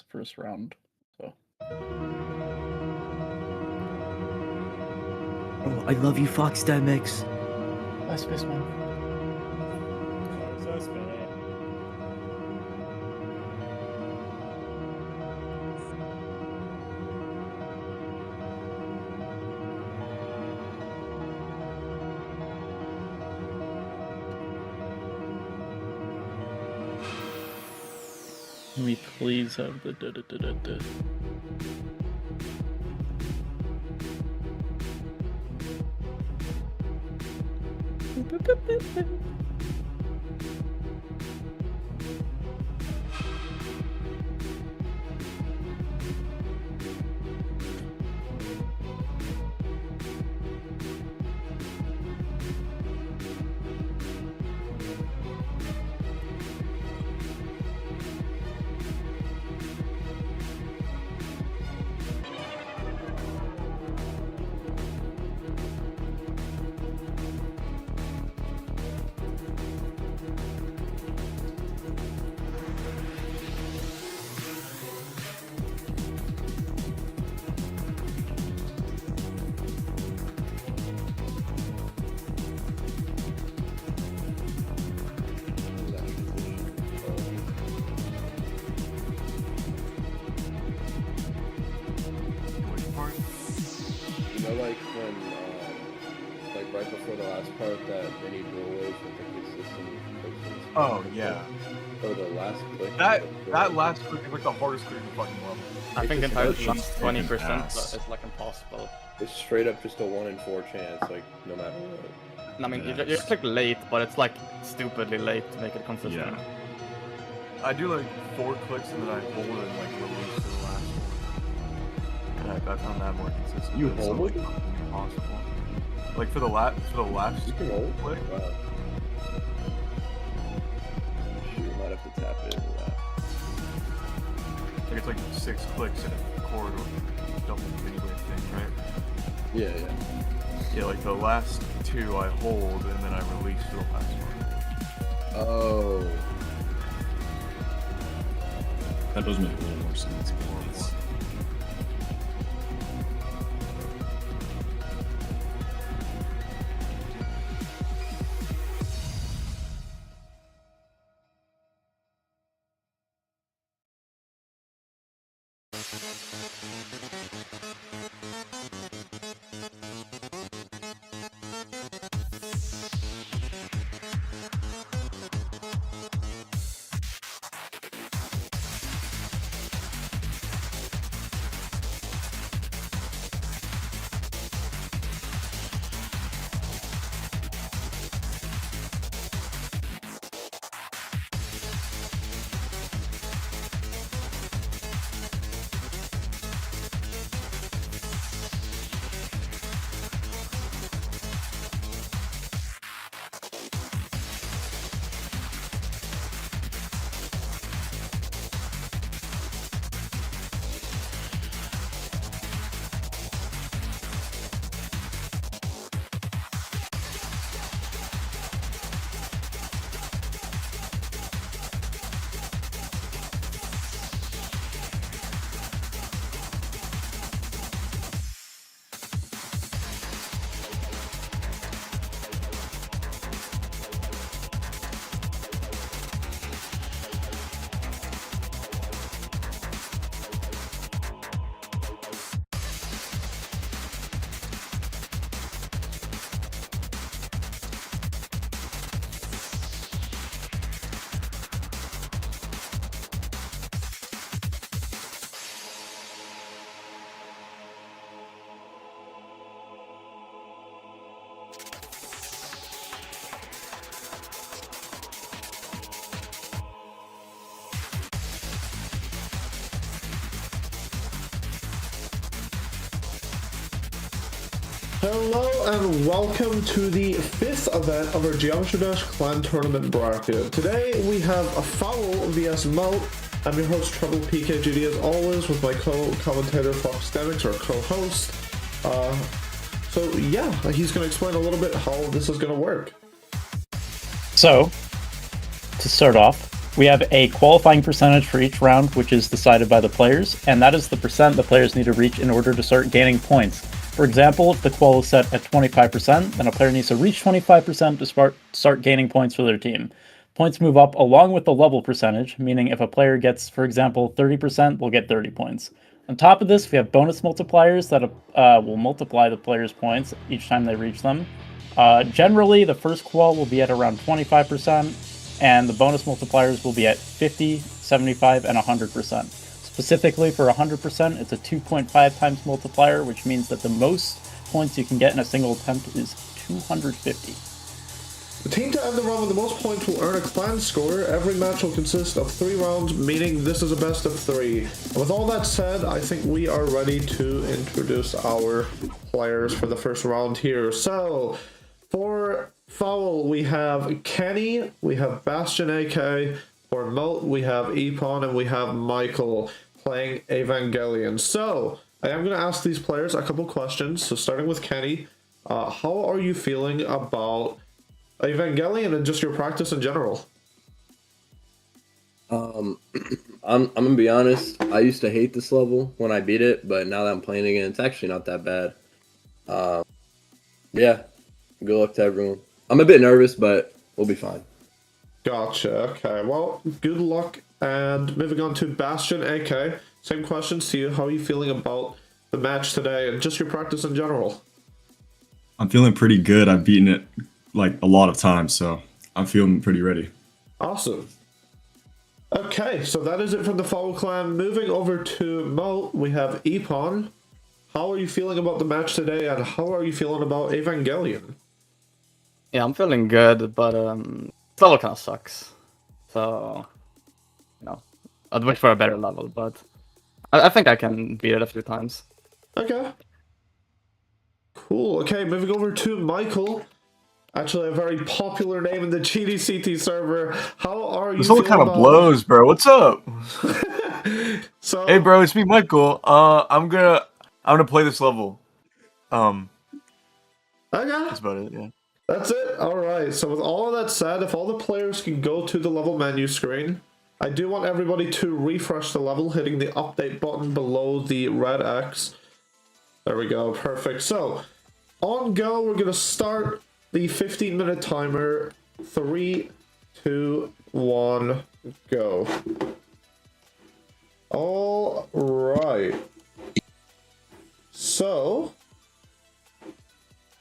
first round. So. Oh, I love you, Fox Demix. Bye, Spaceman. Can we please have the da-da-da-da-da? Like when, like right before the last part, that many doorways with the consistent clicks. Oh yeah. Or the last click. That last click is like the hardest click in the fucking level. I think the entire last 20% ass. is like impossible. It's straight up just a 1 in 4 chance, like no matter what. I mean, you click late, but it's like stupidly late to make it consistent. Yeah. I do like 4 clicks and then I hold it and like release to the last one. I found that more consistent. You hold it? Impossible. Like for the last you can hold click. Wow. You might have to tap it into that. Like it's like 6 clicks in a corridor, double mini wave thing, right? Yeah, yeah. Yeah, like the last 2 I hold and then I release to the last one. Oh. That does make a little more sense. Hello and welcome to the 5th event of our Geometry Dash Clan Tournament bracket. Today we have a FOWL vs MOAT. I'm your host Trouble PKGD as always with my co-commentator Fox Demix, our co-host. So yeah, he's going to explain a little bit how this is going to work. So, to start off, we have a qualifying percentage for each round, which is decided by the players, and that is the percent the players need to reach in order to start gaining points. For example, if the qual is set at 25%, then a player needs to reach 25% to start gaining points for their team. Points move up along with the level percentage, meaning if a player gets, for example, 30%, they'll get 30 points. On top of this, we have bonus multipliers that will multiply the players' points each time they reach them. Generally, the first qual will be at around 25%, and the bonus multipliers will be at 50, 75, and 100%. Specifically for 100%, it's a 2.5 times multiplier, which means that the most points you can get in a single attempt is 250. The team to end the round with the most points will earn a clan score. Every match will consist of 3 rounds, meaning this is a best of 3. And with all that said, I think we are ready to introduce our players for the first round here. So, for FOWL, we have Kenny, we have BastianAK, for MOAT, we have Epon, and we have Michael playing Evangelion. So, I am going to ask these players a couple questions. So, starting with Kenny, how are you feeling about Evangelion and just your practice in general? I'm gonna be honest. I used to hate this level when I beat it, but now that I'm playing again, it's actually not that bad. Yeah, good luck to everyone. I'm a bit nervous, but we'll be fine. Gotcha. Okay. Well, good luck. And moving on to BastianAK, same questions to you. How are you feeling about the match today and just your practice in general? I'm feeling pretty good. I've beaten it like a lot of times, so I'm feeling pretty ready. Awesome. Okay, so that is it from the FOWL clan. Moving over to MOAT, we have Epon. How are you feeling about the match today, and how are you feeling about Evangelion? Yeah, I'm feeling good, but this level kind of sucks. So, you know, I'd wish for a better level, but I think I can beat it a few times. Okay. Cool. Okay, moving over to Michael. Actually, a very popular name in the GDCT server. How are you? This all kind of blows, bro. What's up? So, Hey, bro, it's me, Michael. I'm gonna play this level. okay. That's about it. Yeah. That's it. All right. So with all of that said, if all the players can go to the level menu screen, I do want everybody to refresh the level, hitting the update button below the red X. There we go. Perfect. So on go, we're gonna start the 15-minute timer. 3, 2, 1, go. All right. So,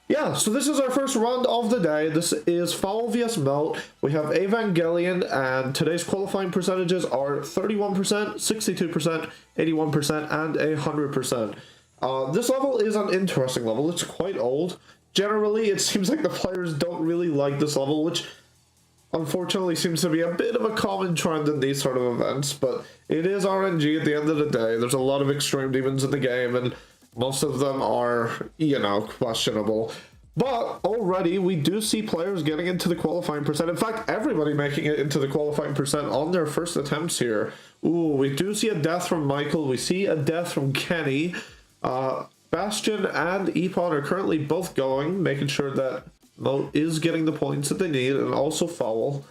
yeah, so this is our first round of the day. This is FOWL vs MOAT. We have Evangelion, and today's qualifying percentages are 31%, 62%, 81%, and 100%. This level is an interesting level. It's quite old. Generally, it seems like the players don't really like this level, which unfortunately seems to be a bit of a common trend in these sort of events, but it is RNG at the end of the day. There's a lot of extreme demons in the game, and most of them are, you know, questionable. But already we do see players getting into the qualifying percent. In fact, everybody making it into the qualifying percent on their first attempts here. Ooh, we do see a death from Michael. We see a death from Kenny. Bastian and Epon are currently both going, making sure that MOAT is getting the points that they need, and also FOWL.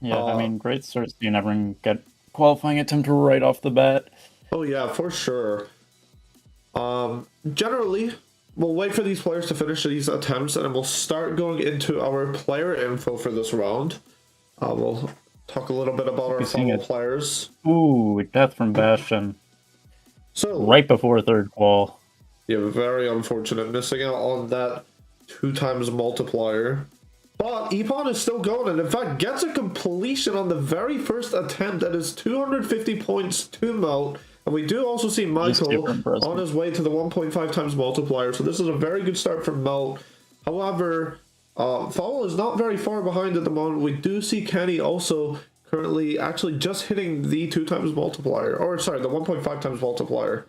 Yeah, I mean, great start seeing everyone get qualifying attempt right off the bat. Oh yeah, for sure. Generally, we'll wait for these players to finish these attempts, and then we'll start going into our player info for this round. We'll talk a little bit about our FOWL players. Ooh, death from Bastian. So right before third qual. Yeah, very unfortunate. Missing out on that 2 times multiplier. But Epon is still going, and in fact gets a completion on the very first attempt. That is 250 points to MOAT. And we do also see Michael on his way to the 1.5 times multiplier. So this is a very good start from MOAT. However, FOWL is not very far behind at the moment. We do see Kenny also currently actually just hitting the 2 times multiplier. Or sorry, the 1.5 times multiplier.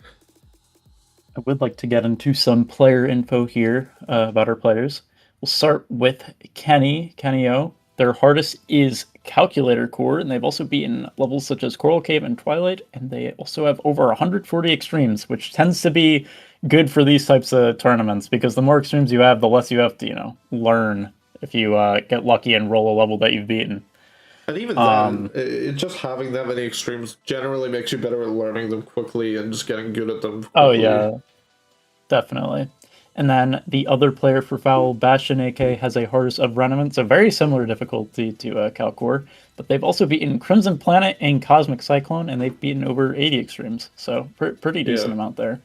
I would like to get into some player info here about our players. We'll start with Kenny-O. Their hardest is Calculator Core, and they've also beaten levels such as Coral Cave and Twilight, and they also have over 140 extremes, which tends to be good for these types of tournaments, because the more extremes you have, the less you have to, you know, learn if you get lucky and roll a level that you've beaten. And even then, just having that many extremes generally makes you better at learning them quickly and just getting good at them quickly. Oh yeah, definitely. And then the other player for FOWL, BastianAK, has a hardest of Renovant, so very similar difficulty to Calcor, but they've also beaten Crimson Planet and Cosmic Cyclone, and they've beaten over 80 extremes, so pretty decent amount there.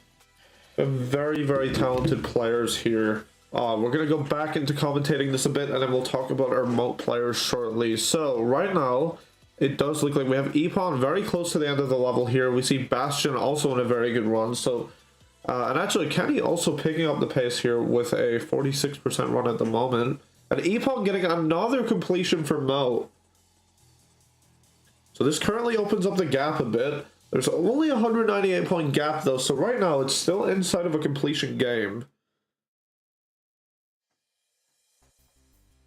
Very, very talented players here. We're going to go back into commentating this a bit, and then we'll talk about our MOAT players shortly. So, right now, it does look like we have Epon very close to the end of the level here. We see Bastion also in a very good run, so... and actually, Kenny also picking up the pace here with a 46% run at the moment. And Epon getting another completion for MOAT. So this currently opens up the gap a bit. There's only a 198-point gap, though, so right now it's still inside of a completion game.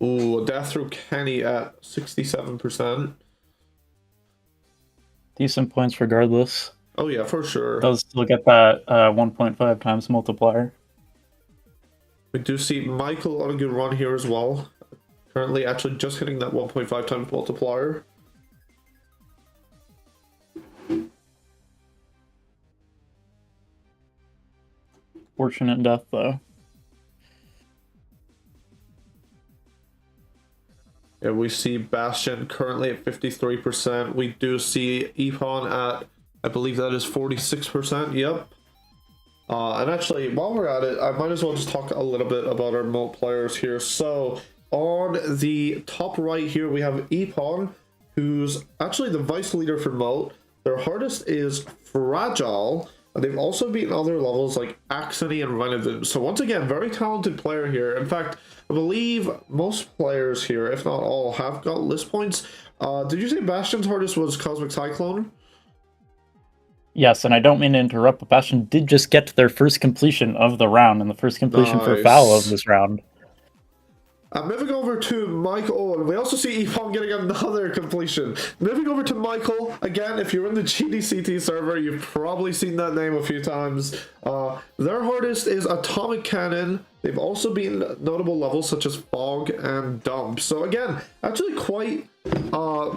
Ooh, a death through Kenny at 67%. Decent points regardless. Oh yeah, for sure. Does still get that 1.5 times multiplier. We do see Michael on a good run here as well. Currently actually just hitting that 1.5 times multiplier. Fortunate death, though. Yeah, we see Bastion currently at 53%. We do see Epon at, I believe that is 46%. Yep. And actually, while we're at it, I might as well just talk a little bit about our MOAT players here. So, on the top right here, we have Epon, who's actually the vice leader for MOAT. Their hardest is Fragile, and they've also beaten other levels like Axony and Renovant. So once again, very talented player here. In fact, I believe most players here, if not all, have got list points. Did you say Bastion's hardest was Cosmic Cyclone? Yes, and I don't mean to interrupt, but Bastion did just get to their first completion of the round, and the first completion for FOWL of this round. Moving over to Michael, and we also see Epon getting another completion. Moving over to Michael, again, if you're in the GDCT server, you've probably seen that name a few times. Their hardest is Atomic Cannon. They've also been notable levels such as Fog and Dump. So again, actually quite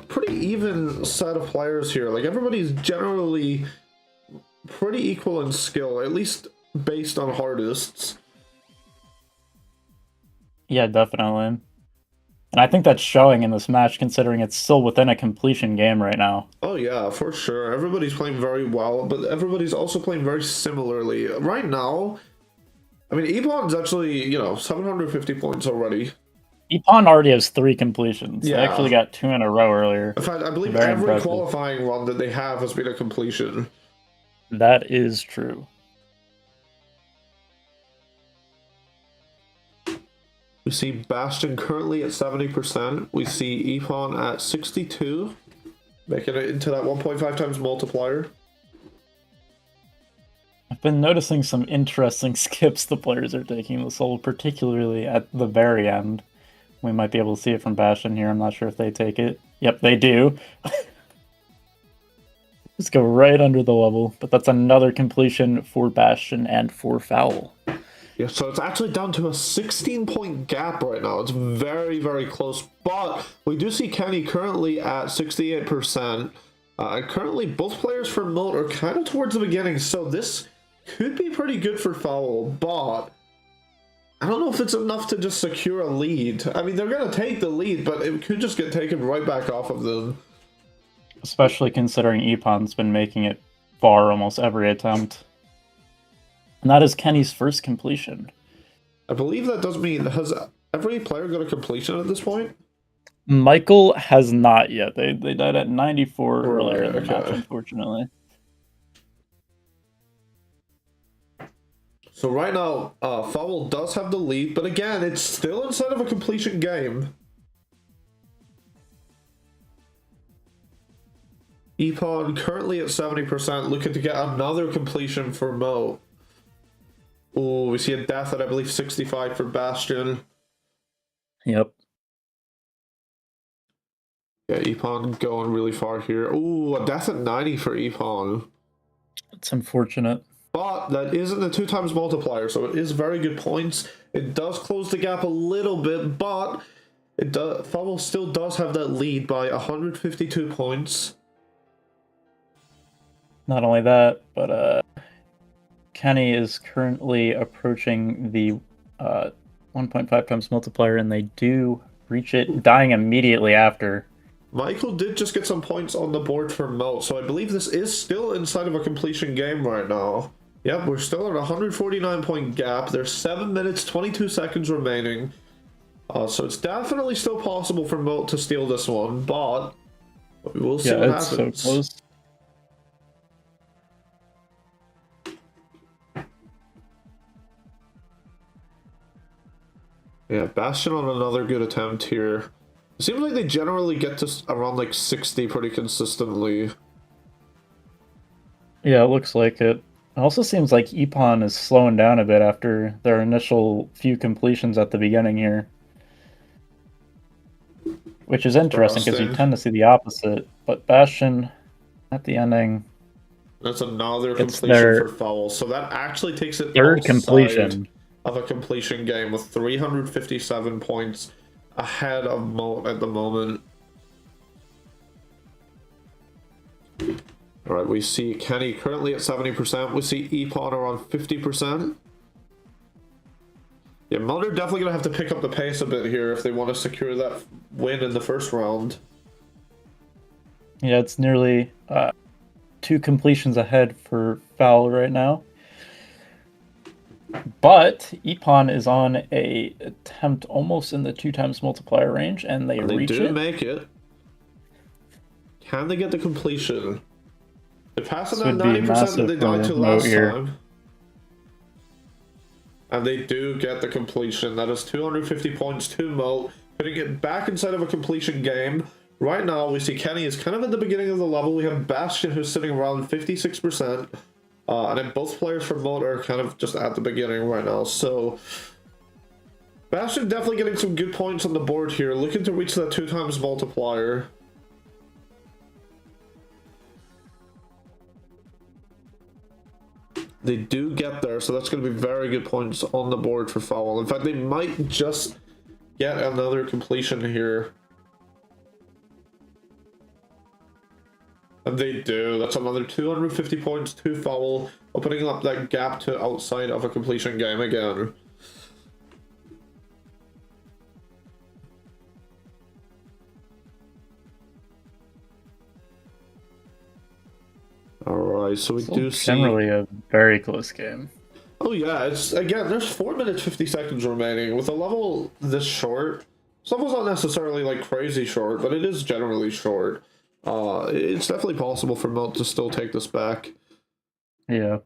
pretty even set of players here. Like everybody's generally pretty equal in skill, at least based on hardests. Yeah, definitely. And I think that's showing in this match, considering it's still within a completion game right now. Oh yeah, for sure. Everybody's playing very well, but everybody's also playing very similarly. Right now, I mean, Epon's actually, you know, 750 points already. Epon already has 3 completions. Yeah. They actually got 2 in a row earlier. In fact, I believe Very every impressive. qualifying run that they have has been a completion. That is true. We see Bastion currently at 70%. We see Epon at 62%, making it into that 1.5 times multiplier. I've been noticing some interesting skips the players are taking this level, particularly at the very end. We might be able to see it from Bastion here. I'm not sure if they take it. Yep, they do. Just go right under the level. But that's another completion for Bastion and for FOWL. Yeah, so it's actually down to a 16-point gap right now. It's very, very close. But we do see Kenny currently at 68%. Currently, both players for MOAT are kind of towards the beginning, so this could be pretty good for FOWL, but I don't know if it's enough to just secure a lead. I mean, they're going to take the lead, but it could just get taken right back off of them. Especially considering Epon's been making it far almost every attempt. And that is Kenny's first completion. I believe that does mean, has every player got a completion at this point? Michael has not yet. They died at 94 earlier in the okay. match, unfortunately. So right now, FOWL does have the lead, but again, it's still inside of a completion game. Epon currently at 70%, looking to get another completion for MOAT. Oh, we see a death at, I believe, 65 for Bastion. Yep. Yeah, Epon going really far here. Oh, a death at 90 for Epon. It's unfortunate. But that isn't the 2 times multiplier, so it is very good points. It does close the gap a little bit, but FOWL still does have that lead by 152 points. Not only that, but Kenny is currently approaching the 1.5 times multiplier, and they do reach it, dying immediately after. Michael did just get some points on the board for MOAT, so I believe this is still inside of a completion game right now. Yep, we're still at a 149 point gap. There's 7 minutes, 22 seconds remaining. So it's definitely still possible for MOAT to steal this one, but we'll see what happens. So close. Yeah, Bastion on another good attempt here. It seems like they generally get to around like 60 pretty consistently. Yeah, it looks like it. It also seems like Epon is slowing down a bit after their initial few completions at the beginning here. Which is interesting because you tend to see the opposite. But Bastion, at the ending... That's another completion for FOWL. So that actually takes it third completion of a completion game with 357 points ahead of MOAT at the moment. Alright, we see Kenny currently at 70%. We see Epon around 50%. Yeah, MOAT are definitely going to have to pick up the pace a bit here if they want to secure that win in the first round. Yeah, it's nearly 2 completions ahead for FOWL right now. But Epon is on a attempt almost in the 2 times multiplier range, and they reach it. They do make it. Can they get the completion? They're passing that 90% that they died to last time. And they do get the completion. That is 250 points to MOAT, putting it back inside of a completion game. Right now, we see Kenny is kind of at the beginning of the level. We have Bastion, who's sitting around 56%. And then both players from MOAT are kind of just at the beginning right now. So, Bastion definitely getting some good points on the board here. Looking to reach that 2 times multiplier. They do get there, so that's going to be very good points on the board for FOWL. In fact, they might just get another completion here. And they do. That's another 250 points to FOWL, opening up that gap to outside of a completion game again. Alright, so we do see... generally a very close game. Oh yeah, it's again, there's 4 minutes 50 seconds remaining. With a level this short, this level's not necessarily like crazy short, but it is generally short. It's definitely possible for MOAT to still take this back. Yeah.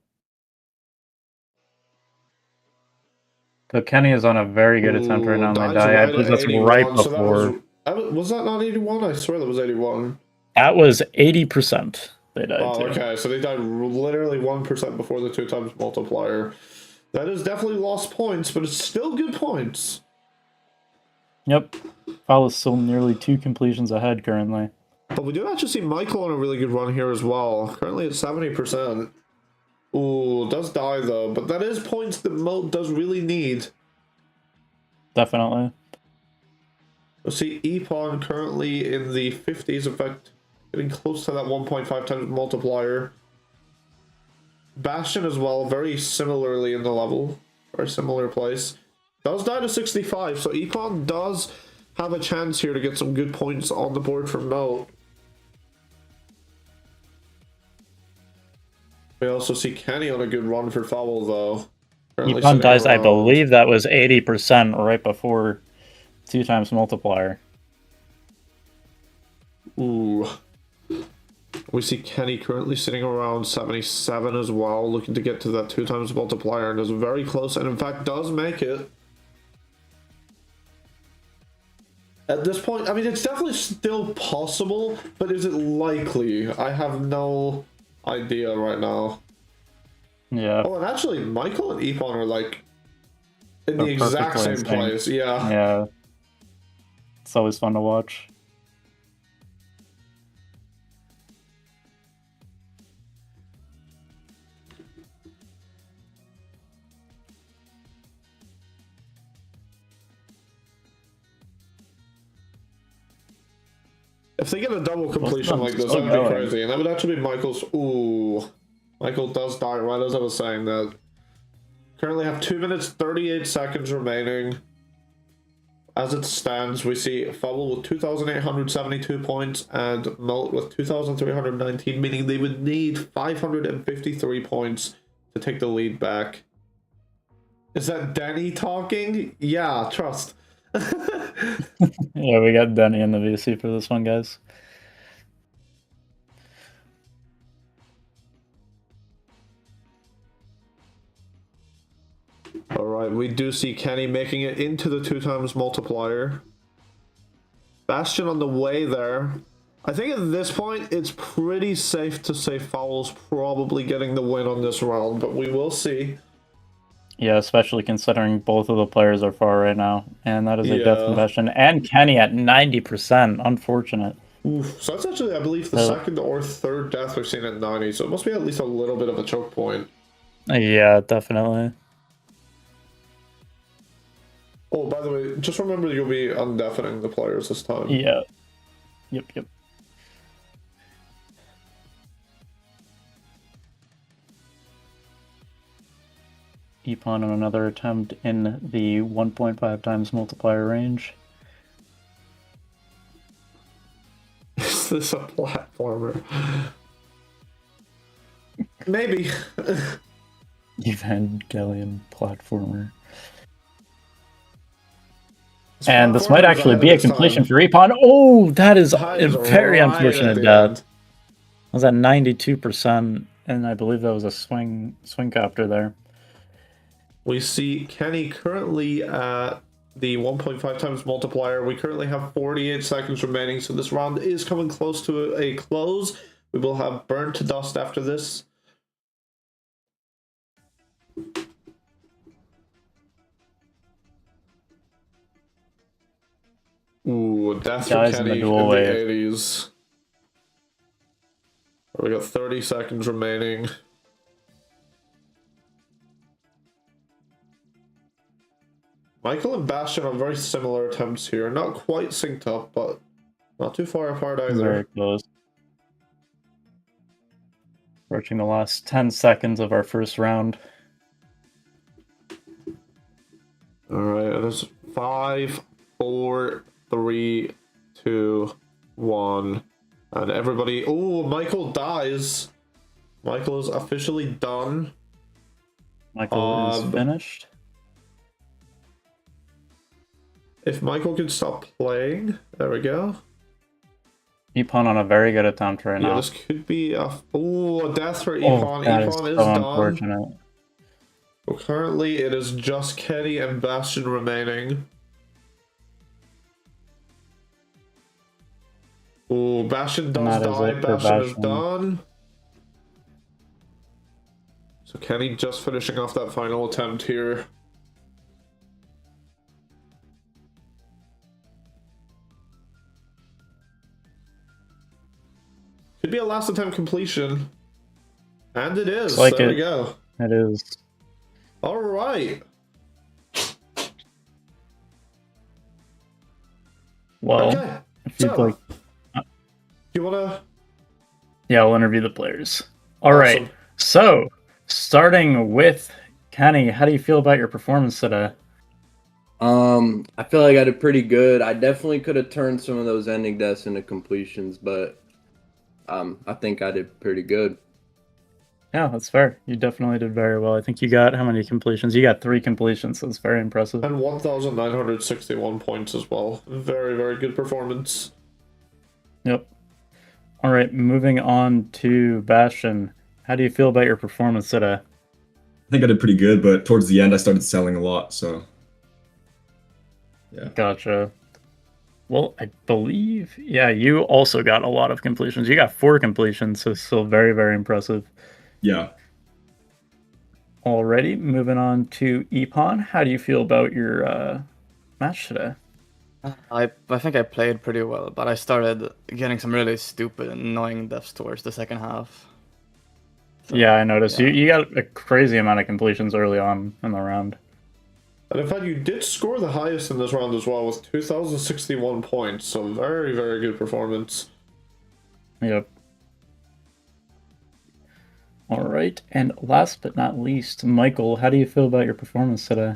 So Kenny is on a very good attempt right now. My die, I believe that's right before. So was that not 81? I swear that was 81. That was 80%. They died too. Okay, so they died literally 1% before the 2 times multiplier. That is definitely lost points, but it's still good points. Yep. FOWL is still nearly 2 completions ahead currently. But we do actually see Michael on a really good run here as well. Currently at 70%. Ooh, does die though. But that is points that MOAT does really need. Definitely. We'll see Epon currently in the 50s. In fact, getting close to that 1.5 times multiplier. Bastion as well, very similarly in the level. Very similar place. Does die to 65, so Epon does have a chance here to get some good points on the board for MOAT. We also see Kenny on a good run for FOWL though. Epon dies, I believe that was 80% right before 2 times multiplier. Ooh. We see Kenny currently sitting around 77 as well, looking to get to that 2 times multiplier, and is very close, and in fact does make it. At this point, I mean, it's definitely still possible, but is it likely? I have no idea right now. Yeah. Oh, and actually, Michael and Epon are like in the exact same place. Yeah. Yeah. It's always fun to watch. If they get a double completion like this, still that would be going. crazy. And that would actually be Michael's... Ooh. Michael does die right as I was saying that. Currently have 2 minutes 38 seconds remaining. As it stands, we see FOWL with 2,872 points and MOAT with 2,319, meaning they would need 553 points to take the lead back. Is that Danny talking? Yeah, trust. Yeah, we got Denny in the VC for this one, guys. Alright, we do see Kenny making it into the 2x multiplier. Bastion on the way there. I think at this point, it's pretty safe to say FOWL's probably getting the win on this round, but we will see. Yeah, especially considering both of the players are far right now. And that is a death Yeah. confession. And Kenny at 90%. Unfortunate. Oof. So that's actually, I believe, the second or third death we've seen at 90, so it must be at least a little bit of a choke point. Yeah, definitely. Oh, by the way, just remember you'll be undeafening the players this time. Yeah. Yep. Epon on another attempt in the 1.5 times multiplier range. Is this a platformer? Maybe. Evangelion platformer. And this might actually be a completion for Epon. Oh, that is a very unfortunate death. I was at 92%, and I believe that was a swing copter there. We see Kenny currently at the 1.5 times multiplier. We currently have 48 seconds remaining, so this round is coming close to a close. We will have Burned to Dust after this. Ooh, death for Kenny in the 80s. We got 30 seconds remaining. Michael and Bastion have very similar attempts here. Not quite synced up, but not too far apart either. Very close. Approaching the last 10 seconds of our first round. Alright, it is 5, 4, 3, 2, 1. And everybody... Oh, Michael dies. Michael is officially done. Michael is finished. If Michael could stop playing, there we go. Epon on a very good attempt right now. Yeah, this could be a... Oh, a death for Epon. That Epon is so done. unfortunate. Well, currently, it is just Kenny and Bastion remaining. Oh, Bastion does die. Bastion is done. So Kenny just finishing off that final attempt here. Could be a last attempt completion. And it is. Like there we go. It is. All right. Well, okay. if you'd like... You wanna? Yeah, we'll interview the players. All right. So, starting with Kenny, how do you feel about your performance today? I feel like I did pretty good. I definitely could have turned some of those ending deaths into completions, but I think I did pretty good. Yeah, that's fair. You definitely did very well. I think you got how many completions? You got 3 completions, so it's very impressive. And 1,961 points as well. Very, very good performance. Yep. All right, moving on to Bastion. How do you feel about your performance today? I think I did pretty good, but towards the end I started selling a lot, so yeah. Gotcha. Well, I believe, yeah, you also got a lot of completions. You got 4 completions, so still very, very impressive. Yeah. Alrighty, moving on to Epon. How do you feel about your match today? I think I played pretty well, but I started getting some really stupid and annoying deaths towards the second half. So, yeah, I noticed. Yeah. You got a crazy amount of completions early on in the round. And in fact, you did score the highest in this round as well with 2,061 points, so very, very good performance. Yep. All right, and last but not least, Michael, how do you feel about your performance today?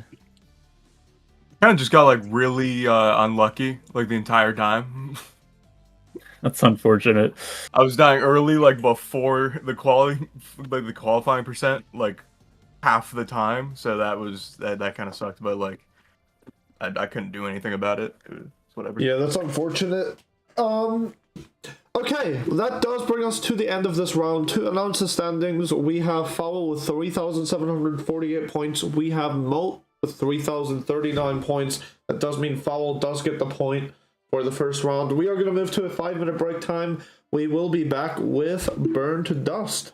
Kind of just got like really unlucky like the entire time. That's unfortunate. I was dying early, like before the qualifying percent, like half the time. So that kind of sucked. But like, I couldn't do anything about it. It was whatever. Yeah, that's unfortunate. Okay, that does bring us to the end of this round. To announce the standings, we have FOWL with 3,748 points. We have MOAT with 3,039 points. That does mean FOWL does get the point for the first round. We are going to move to a 5-minute break time. We will be back with Burn to Dust.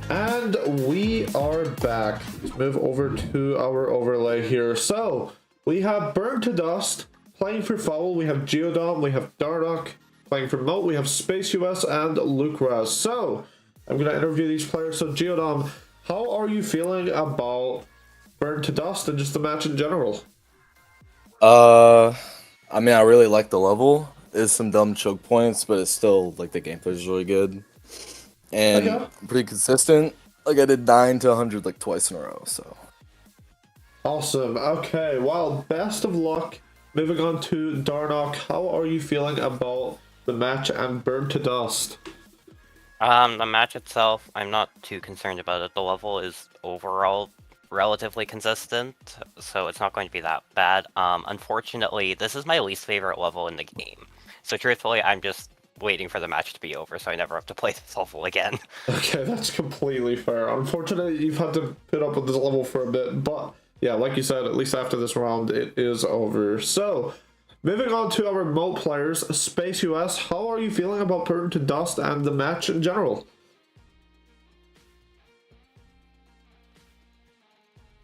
And we are back. Let's move over to our overlay here. So we have Burn to Dust playing for FOWL. We have Geodom. We have Dornoc playing for MOAT. We have SpaceUS and Lukrash. So I'm going to interview these players. So Geodom, how are you feeling about Burn to Dust and just the match in general? I mean, I really like the level. There's some dumb choke points, but it's still, like, the gameplay is really good. And Okay. pretty consistent. Like, I did 9 to 100, like, twice in a row, so. Awesome. Okay, well, best of luck. Moving on to Dornoc, how are you feeling about the match and Burn to Dust? The match itself, I'm not too concerned about it. The level is overall relatively consistent, so it's not going to be that bad. Unfortunately, this is my least favorite level in the game. So truthfully, I'm just waiting for the match to be over so I never have to play this level again. Okay, that's completely fair. Unfortunately, you've had to put up with this level for a bit, but yeah, like you said, at least after this round, it is over. So, moving on to our MOAT players, SpaceUS, how are you feeling about Burn to Dust and the match in general?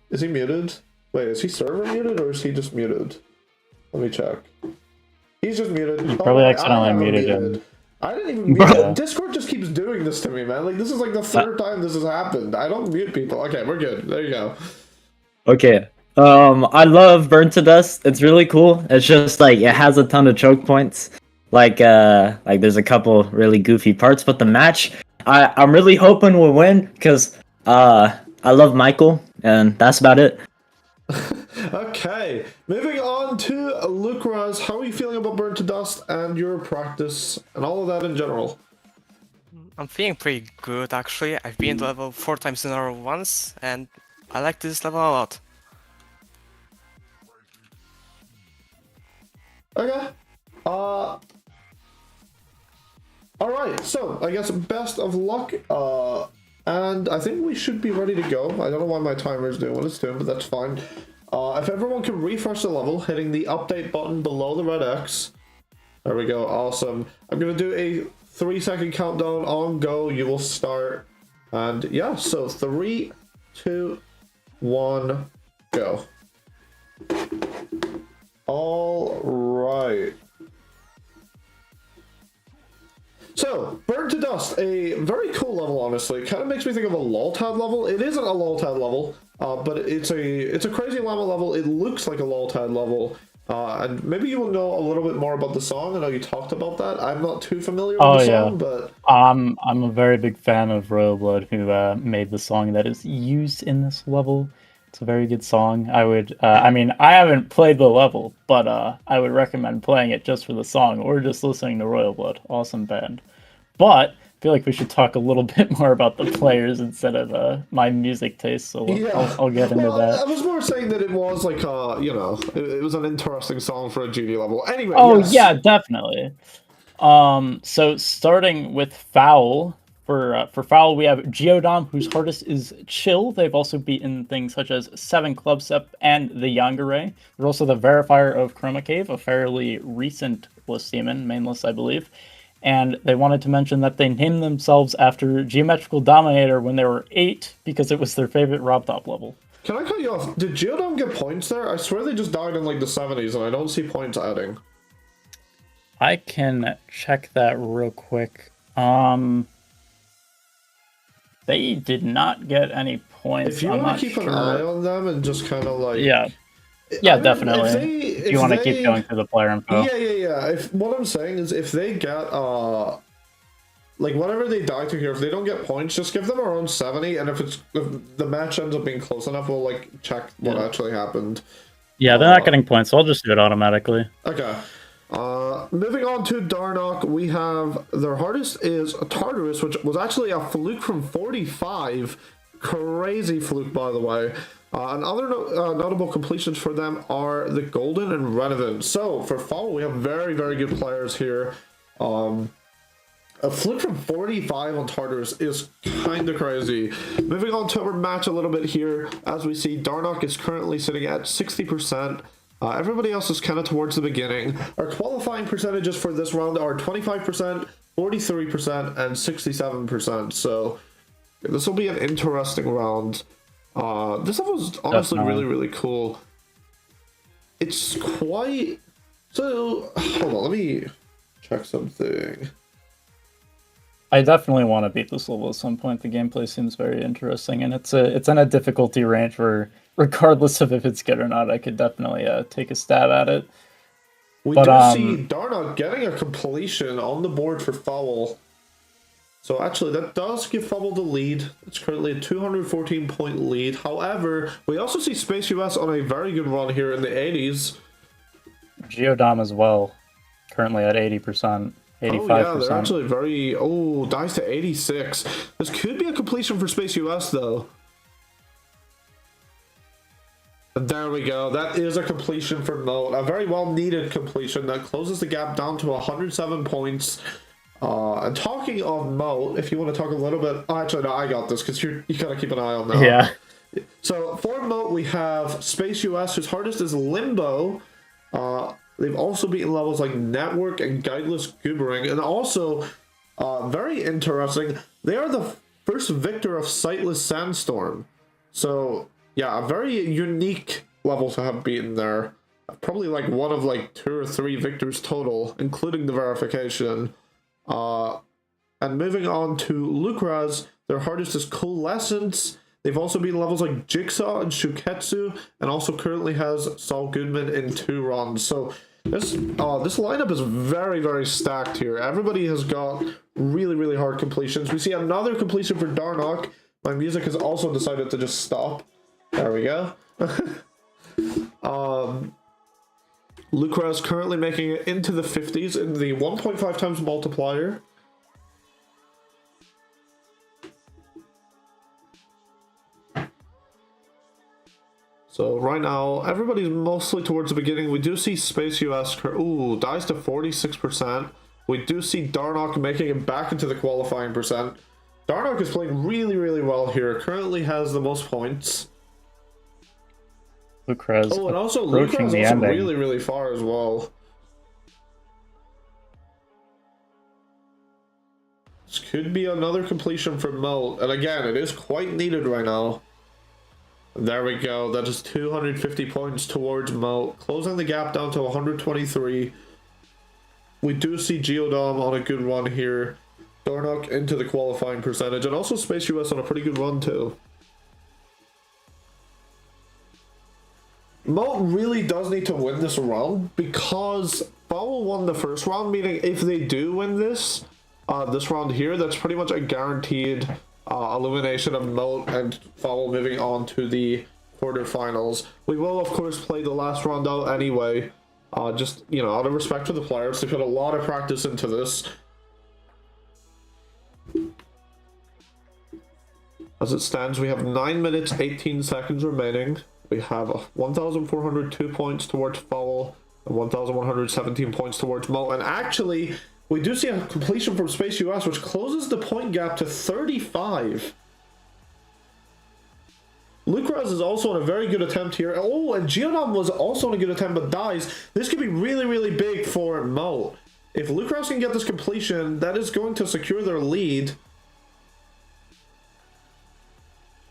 Is he muted? Wait, is he server muted or is he just muted? Let me check. He's just muted. You probably accidentally I have him muted him. I didn't even mute him. Discord just keeps doing this to me, man. Like, this is like the third time this has happened. I don't mute people. Okay, we're good. There you go. Okay. I love Burn to Dust. It's really cool. It's just like it has a ton of choke points. Like there's a couple really goofy parts, but the match, I'm really hoping we'll win because I love Michael, and that's about it. Okay, moving on to Lukrasz. How are you feeling about Burn to Dust and your practice and all of that in general? I'm feeling pretty good actually. I've been to level 4 times in a row once, and I like this level a lot. Okay. Alright, so I guess best of luck. And I think we should be ready to go. I don't know why my timer is doing what it's doing, but that's fine. If everyone can refresh the level, hitting the update button below the red X. There we go, awesome. I'm gonna do a 3-second countdown on go. You will start. And yeah, so 3, 2, 1, go. Alright. So, Burn to Dust, a very cool level, honestly. It kind of makes me think of a Loltad level. It isn't a Loltad level, but it's a Crazy Llama level. It looks like a Loltad level. And maybe you will know a little bit more about the song. I know you talked about that. I'm not too familiar with the song, but... I'm a very big fan of Royal Blood, who made the song that is used in this level. It's a very good song. I would, I mean, I haven't played the level, but I would recommend playing it just for the song or just listening to Royal Blood. Awesome band. But I feel like we should talk a little bit more about the players instead of my music taste, so I'll get into that. I was more saying that it was like, you know, it was an interesting song for a GD level. Anyway, Oh, yes. yeah, definitely. So starting with FOWL. For FOWL, we have Geodom, whose hardest is Chill. They've also beaten things such as 7 Club Step and the Yoonsr. They're also the verifier of Chroma Cave, a fairly recent list demon, mainless, I believe. And they wanted to mention that they named themselves after Geometrical Dominator when they were 8 because it was their favorite Rob Top level. Can I cut you off? Did Geodom get points there? I swear they just died in like the 70s and I don't see points adding. I can check that real quick. They did not get any points. If you want to keep an eye on them and just kind of like... Yeah, definitely. If you want to keep going through the player info. Yeah. What I'm saying is if they get, like, whatever they die to here, if they don't get points, just give them around 70, and if the match ends up being close enough, we'll, like, check what actually happened. Yeah, they're not getting points, so I'll just do it automatically. Okay. Moving on to Dornoc, we have their hardest is Tartarus, which was actually a fluke from 45. Crazy fluke, by the way. And other notable completions for them are the Golden and Renovant. So for FOWL, we have very, very good players here. A fluke from 45 on Tartarus is kind of crazy. Moving on to our match a little bit here, as we see Dornoc is currently sitting at 60%. Everybody else is kind of towards the beginning. Our qualifying percentages for this round are 25%, 43%, and 67%. So this will be an interesting round. This level is honestly really, really cool. It's quite... So, hold on, let me check something. I definitely want to beat this level at some point. The gameplay seems very interesting, and it's in a difficulty range where, regardless of if it's good or not, I could definitely take a stab at it. We do see Dornoc getting a completion on the board for FOWL. So actually, that does give FOWL the lead. It's currently a 214-point lead. However, we also see SpaceUS on a very good run here in the 80s. Geodom as well, currently at 80%. 85%. Oh yeah, they're actually very... Oh, dies to 86. This could be a completion for SpaceUS, though. There we go. That is a completion for MOAT. A very well-needed completion that closes the gap down to 107 points. And talking of MOAT, if you want to talk a little bit... Oh, actually, no, I got this, because you gotta keep an eye on that. Yeah. So, for MOAT, we have SpaceUS, whose hardest is Limbo. They've also beaten levels like Network and Guideless Goobering. And also, very interesting, they are the first victor of Sightless Sandstorm. So, yeah, a very unique level to have beaten there. Probably like one of like 2 or 3 victors total, including the verification. And moving on to Lukrasz, their hardest is Coalescence. They've also beaten levels like Jigsaw and Shuketsu, and also currently has Saul Goodman in 2 runs. So this lineup is very, very stacked here. Everybody has got really, really hard completions. We see another completion for Dornoc. My music has also decided to just stop. There we go. Lukrasz currently making it into the 50s in the 1.5 times multiplier. So right now, everybody's mostly towards the beginning. We do see SpaceUS, ooh, dies to 46%. We do see Dornoc making it back into the qualifying percent. Dornoc is playing really, really well here. Currently has the most points. Lukrasz. Oh, and also Lukrasz is also really, really far as well. This could be another completion for MOAT. And again, it is quite needed right now. There we go. That is 250 points towards MOAT, closing the gap down to 123. We do see Geodom on a good run here. Dornoc into the qualifying percentage, and also SpaceUS on a pretty good run too. MOAT really does need to win this round because FOWL won the first round, meaning if they do win this round here, that's pretty much a guaranteed elimination of MOAT and FOWL moving on to the quarterfinals. We will, of course, play the last round out anyway. Just, you know, out of respect for the players, they put a lot of practice into this. As it stands, we have 9 minutes, 18 seconds remaining. We have 1,402 points towards FOWL and 1,117 points towards MOAT. And actually, we do see a completion from SpaceUS, which closes the point gap to 35. Lukrasz is also on a very good attempt here. Oh, and Geodom was also on a good attempt, but dies. This could be really, really big for MOAT. If Lukrasz can get this completion, that is going to secure their lead.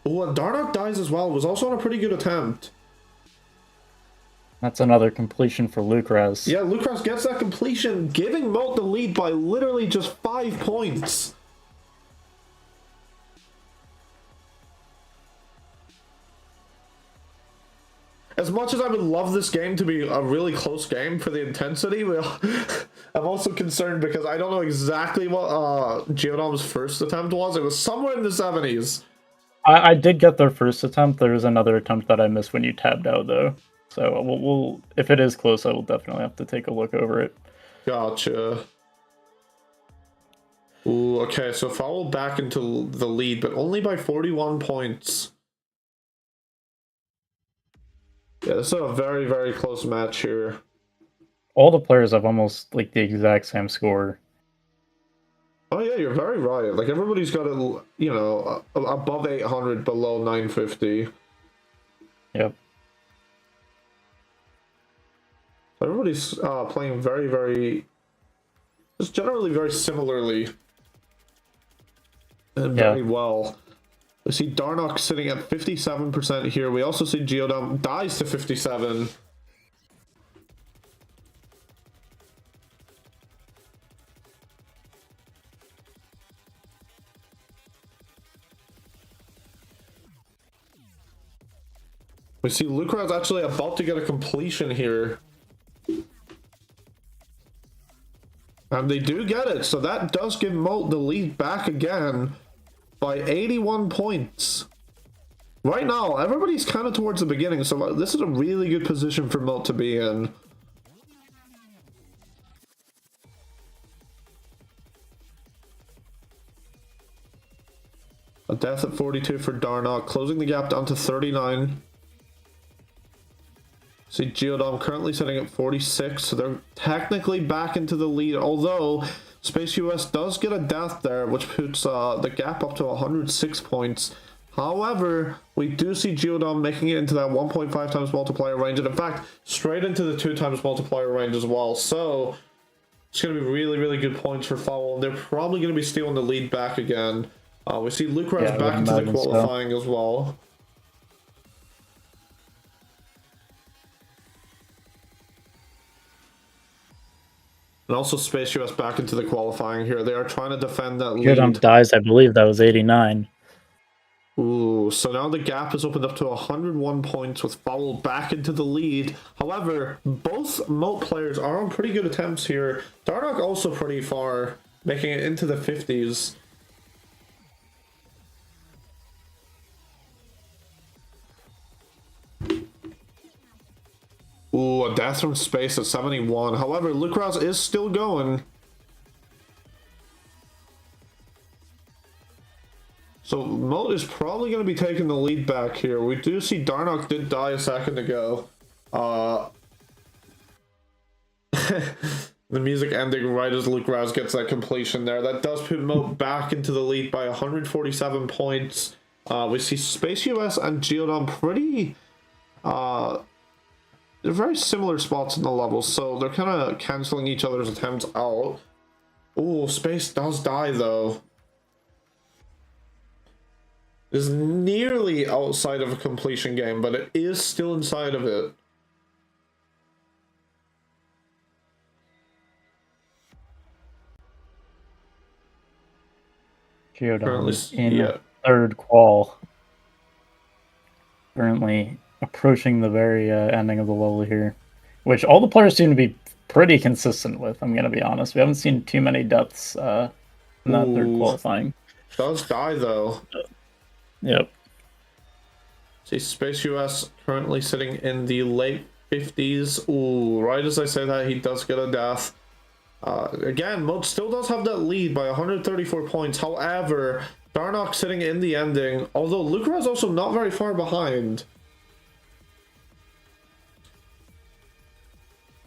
Oh, and Dornoc dies as well. Was also on a pretty good attempt. That's another completion for Lukrasz. Yeah, Lukrasz gets that completion, giving MOAT the lead by literally just 5 points. as much as I would love this game to be a really close game for the intensity, I'm also concerned because I don't know exactly what Geodom's first attempt was. It was somewhere in the 70s. I did get their first attempt. There was another attempt that I missed when you tabbed out, though. So we'll if it is close, I will definitely have to take a look over it. Gotcha. Ooh, okay, so FOWL back into the lead, but only by 41 points. Yeah, this is a very, very close match here. All the players have almost like the exact same score. Oh yeah, you're very right. Like everybody's got it, you know, above 800, below 950. Yep. Everybody's playing very, very, just generally very similarly. And very well. We see Dornoc sitting at 57% here. We also see Geodom dies to 57. We see Lukrasz actually about to get a completion here. And they do get it, so that does give MOAT the lead back again by 81 points. Right now, everybody's kind of towards the beginning, so this is a really good position for MOAT to be in. A death at 42 for Dornoc, closing the gap down to 39. See Geodom currently sitting at 46, so they're technically back into the lead, although SpaceUS does get a death there, which puts the gap up to 106 points. However, we do see Geodom making it into that 1.5 times multiplier range, and in fact, straight into the 2 times multiplier range as well. So, it's going to be really, really good points for FOWL, and they're probably going to be stealing the lead back again. We see Lukrasz back into the qualifying as well. And also SpaceUS back into the qualifying here. They are trying to defend that lead. Geodom dies, I believe that was 89. Ooh, so now the gap is opened up to 101 points with FOWL back into the lead. However, both MOAT players are on pretty good attempts here. Dornoc also pretty far, making it into the 50s. Ooh, a death from space at 71. However, Lukrasz is still going. So MOAT is probably going to be taking the lead back here. We do see Dornoc did die a second ago. The music ending right as Lukrasz gets that completion there. That does put MOAT back into the lead by 147 points. We see SpaceUS and Geodom pretty... they're very similar spots in the levels, so they're kind of canceling each other's attempts out. Ooh, Space does die, though. It's nearly outside of a completion game, but it is still inside of it. Geodom in third qual. Currently approaching the very ending of the level here, which all the players seem to be pretty consistent with, I'm going to be honest. We haven't seen too many deaths in that third qualifying. Does die, though. Yep. See, SpaceUS currently sitting in the late 50s. Ooh, right as I say that, he does get a death. Again, MOAT still does have that lead by 134 points. However, Dornoc sitting in the ending, although Lukrasz also not very far behind.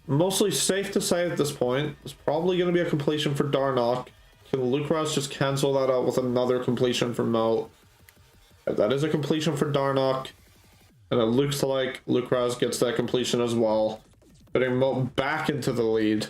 Mostly safe to say at this point, it's probably going to be a completion for Dornoc. Can Lukrasz just cancel that out with another completion for MOAT? That is a completion for Dornoc, and it looks like Lukrasz gets that completion as well, putting MOAT back into the lead.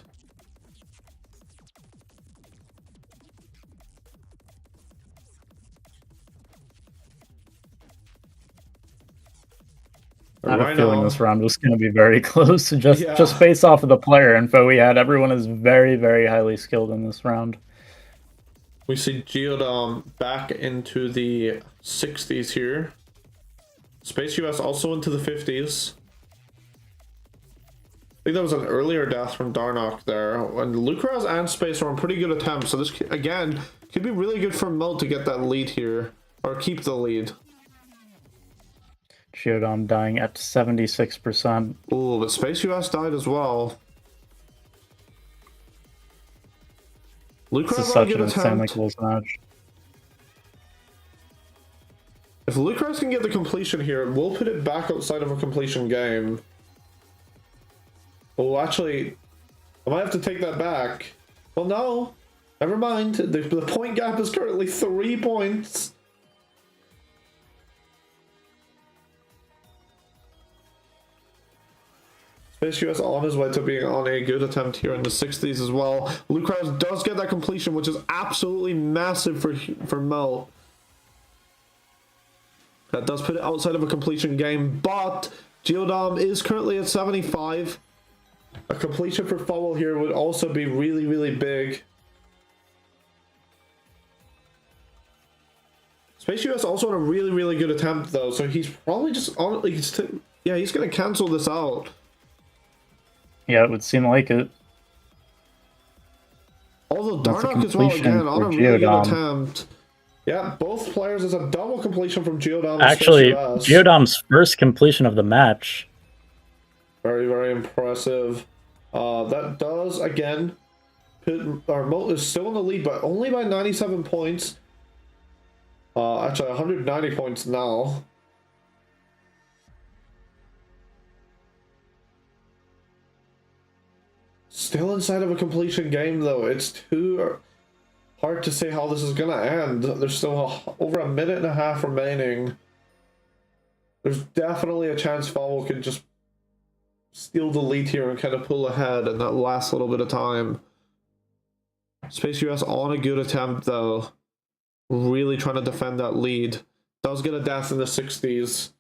I have a feeling this round was going to be very close, just based off of the player info we had. Everyone is very, very highly skilled in this round. We see Geodom back into the 60s here. SpaceUS also into the 50s. think that was an earlier death from Dornoc there. And Lukrasz and Space are on pretty good attempts, so this, again, could be really good for MOAT to get that lead here. Or keep the lead. Geodom dying at 76%. Ooh, but SpaceUS died as well. This is Lukrasz on a such good an insanely attempt. close match. If Lukrasz can get the completion here, we'll put it back outside of a completion game. Oh, actually, I might have to take that back. Well, no. Never mind. The point gap is currently 3 points. SpaceUS on his way to being on a good attempt here in the 60s as well. Lukrasz does get that completion, which is absolutely massive for MOAT. That does put it outside of a completion game, but Geodom is currently at 75. A completion for FOWL here would also be really, really big. SpaceUS also on a really, really good attempt though, so he's probably just on. Yeah, he's gonna cancel this out. Yeah, it would seem like it. Although That's a Dornoc as well completion again on for a really good Geodom. attempt. Yeah, both players is a double completion from Geodom. And Actually, SpaceUS. Geodom's first completion of the match. Very, very impressive. That does, again, put our MOAT is still in the lead, but only by 97 points. Actually, 190 points now. Still inside of a completion game, though. It's too hard to say how this is going to end. There's still over a minute and a half remaining. There's definitely a chance FOWL could just steal the lead here and kind of pull ahead in that last little bit of time. SpaceUS on a good attempt though. Really trying to defend that lead. Does get a death in the 60s.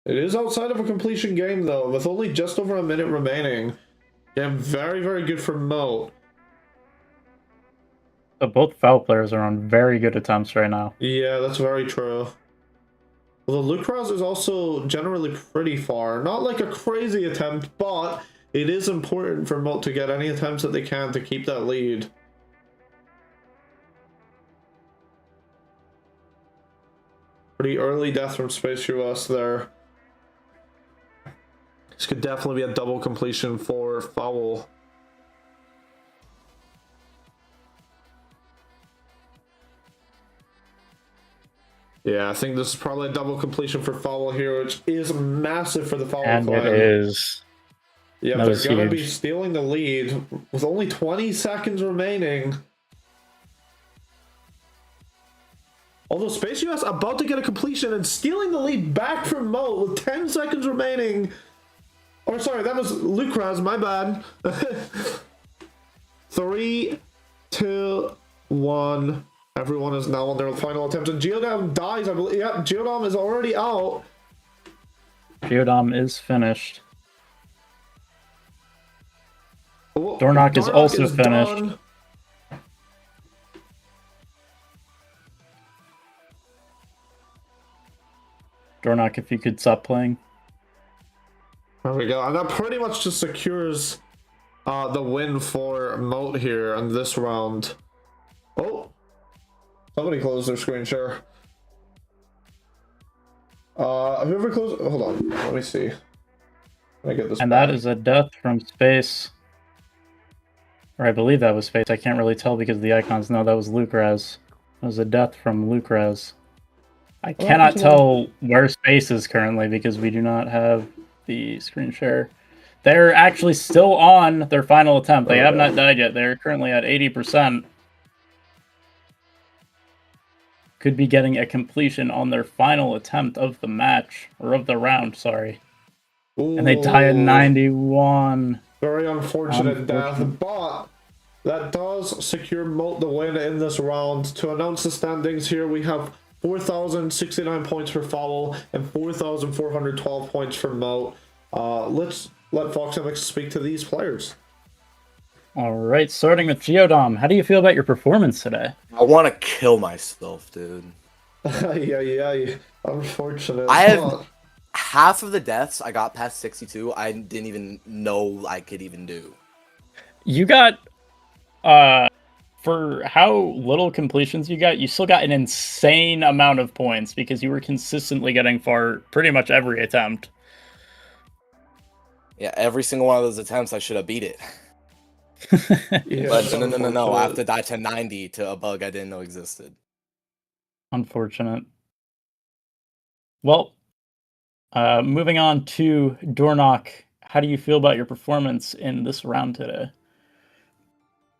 It is outside of a completion game though, with only just over a minute remaining. Yeah, very, very good for MOAT. So both FOWL players are on very good attempts right now. Yeah, that's very true. Although Lukrasz is also generally pretty far. Not like a crazy attempt, but it is important for MOAT to get any attempts that they can to keep that lead. Pretty early death from SpaceUS there. This could definitely be a double completion for FOWL. Yeah, I think this is probably a double completion for FOWL here, which is massive for the FOWL And clan. it is. Yeah, That they're was going to be huge. stealing the lead with only 20 seconds remaining. Although SpaceUS about to get a completion and stealing the lead back from MOAT with 10 seconds remaining. Or sorry, that was Lukrasz, my bad. 3, 2, 1. Everyone is now on their final attempt, and Geodom dies, I believe. Yep, Geodom is already out. Geodom is finished. Oh, Dornoc is also finished. done. Dornoc, if you could stop playing. There we go, and that pretty much just secures the win for MOAT here in this round. Oh, somebody closed their screen share. Whoever closed, hold on, let me see. Let me get this And back. that is a death from Space. Or I believe that was Space. I can't really tell because of the icons. No, that was Lukrasz. That was a death from Lukrasz. I cannot tell where Space is currently because we do not have the screen share. They're actually still on their final attempt. They have not died yet. They're currently at 80%. Could be getting a completion on their final attempt of the match, or of the round, sorry. And they die at 91. Very unfortunate death, but that does secure MOAT the win in this round. To announce the standings here, we have 4,069 points for FOWL and 4,412 points for MOAT. Let's let FoxMX speak to these players. All right, starting with Geodom. How do you feel about your performance today? I want to kill myself, dude. Yeah. Unfortunate. I have Well, half of the deaths I got past 62. I didn't even know I could even do. You got, for how little completions you got, you still got an insane amount of points because you were consistently getting far pretty much every attempt. Yeah, every single one of those attempts, I should have beat it. yeah, But it's no. I have unfortunate. to die to 90 to a bug I didn't know existed. Unfortunate. Well, moving on to Dornoc, how do you feel about your performance in this round today?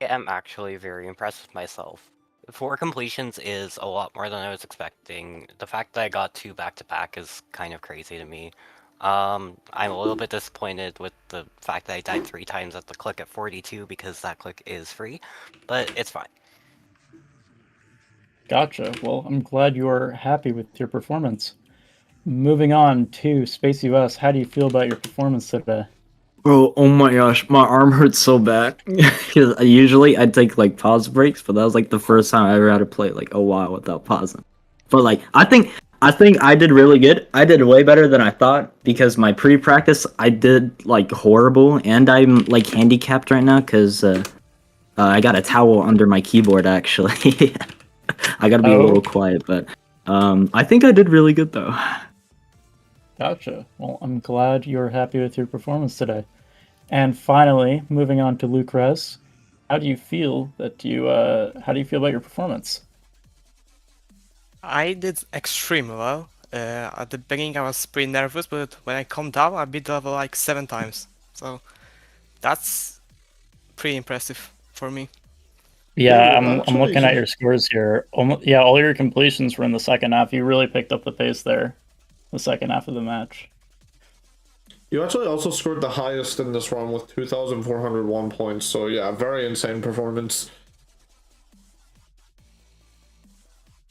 I am actually very impressed with myself. 4 completions is a lot more than I was expecting. The fact that I got 2 back-to-back is kind of crazy to me. I'm a little bit disappointed with the fact that I died 3 times at the click at 42 because that click is free, but it's fine. Gotcha. Well, I'm glad you are happy with your performance. Moving on to SpaceUS, how do you feel about your performance today? Bro, oh my gosh, my arm hurts so bad. Because usually I take like pause breaks, but that was like the first time I ever had to play like a while without pausing. But like I think I did really good. I did way better than I thought because my pre-practice I did like horrible, and I'm like handicapped right now because I got a towel under my keyboard actually. I gotta be a little quiet, but I think I did really good though. Gotcha. Well, I'm glad you're happy with your performance today. And finally, moving on to Lukrasz, how do you feel about your performance? I did extremely well. At the beginning I was pretty nervous, but when I calmed down, I beat the level like 7 times. So that's pretty impressive for me. Yeah, Ooh, I'm looking at actually, your scores here. Yeah, all your completions were in the second half. You really picked up the pace there, the second half of the match. you actually also scored the highest in this round with 2,401 points. So yeah, very insane performance.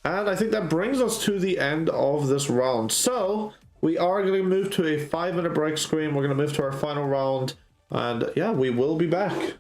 And I think that brings us to the end of this round. So we are going to move to a 5-minute break screen. We're going to move to our final round. And yeah, we will be back.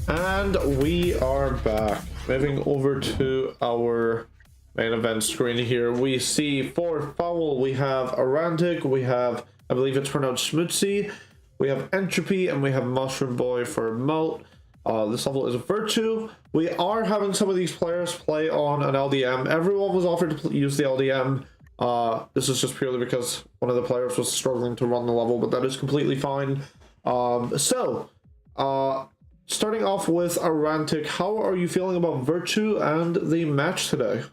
And we are back. Moving over to our main event screen here, we see for FOWL we have Erantic, we have, I believe it's pronounced Schmutzey, we have Entropy, and we have Mushroom Boy for MOAT. This level is Virtue. We are having some of these players play on an LDM. Everyone was offered to use the LDM. This is just purely because one of the players was struggling to run the level, but that is completely fine. Starting off with Erantic, how are you feeling about Virtue and the match today?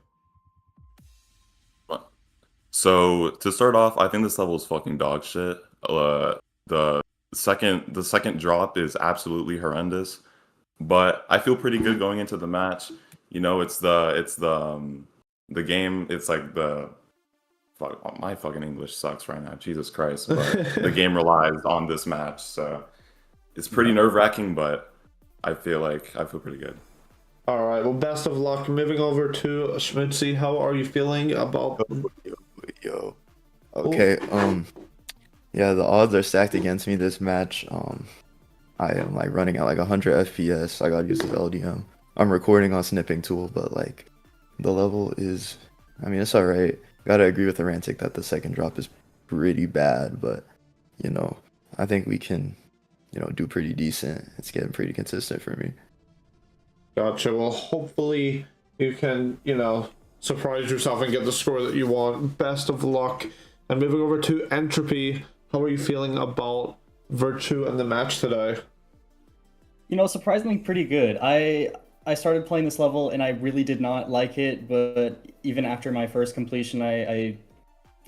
So to start off, I think this level is fucking dog shit. The second drop is absolutely horrendous, but I feel pretty good going into the match. You know, it's the game. It's like my fucking English sucks right now. Jesus Christ! But the game relies on this match, so it's pretty nerve-wracking, but I feel pretty good. All right. Well, best of luck. Moving over to Schmutzey, how are you feeling about? Yo. Okay. Yeah, the odds are stacked against me this match. I am like running at like 100 FPS. I gotta use this LDM. I'm recording on snipping tool, but like the level is, I mean, it's alright. Gotta agree with Erantic that the second drop is pretty bad, but you know, I think we can, you know, do pretty decent. It's getting pretty consistent for me. Gotcha. Well, hopefully you can, you know, surprise yourself and get the score that you want. Best of luck. And moving over to Entropy, how are you feeling about Virtue and the match today? You know, surprisingly pretty good. I started playing this level and I really did not like it, but even after my first completion, I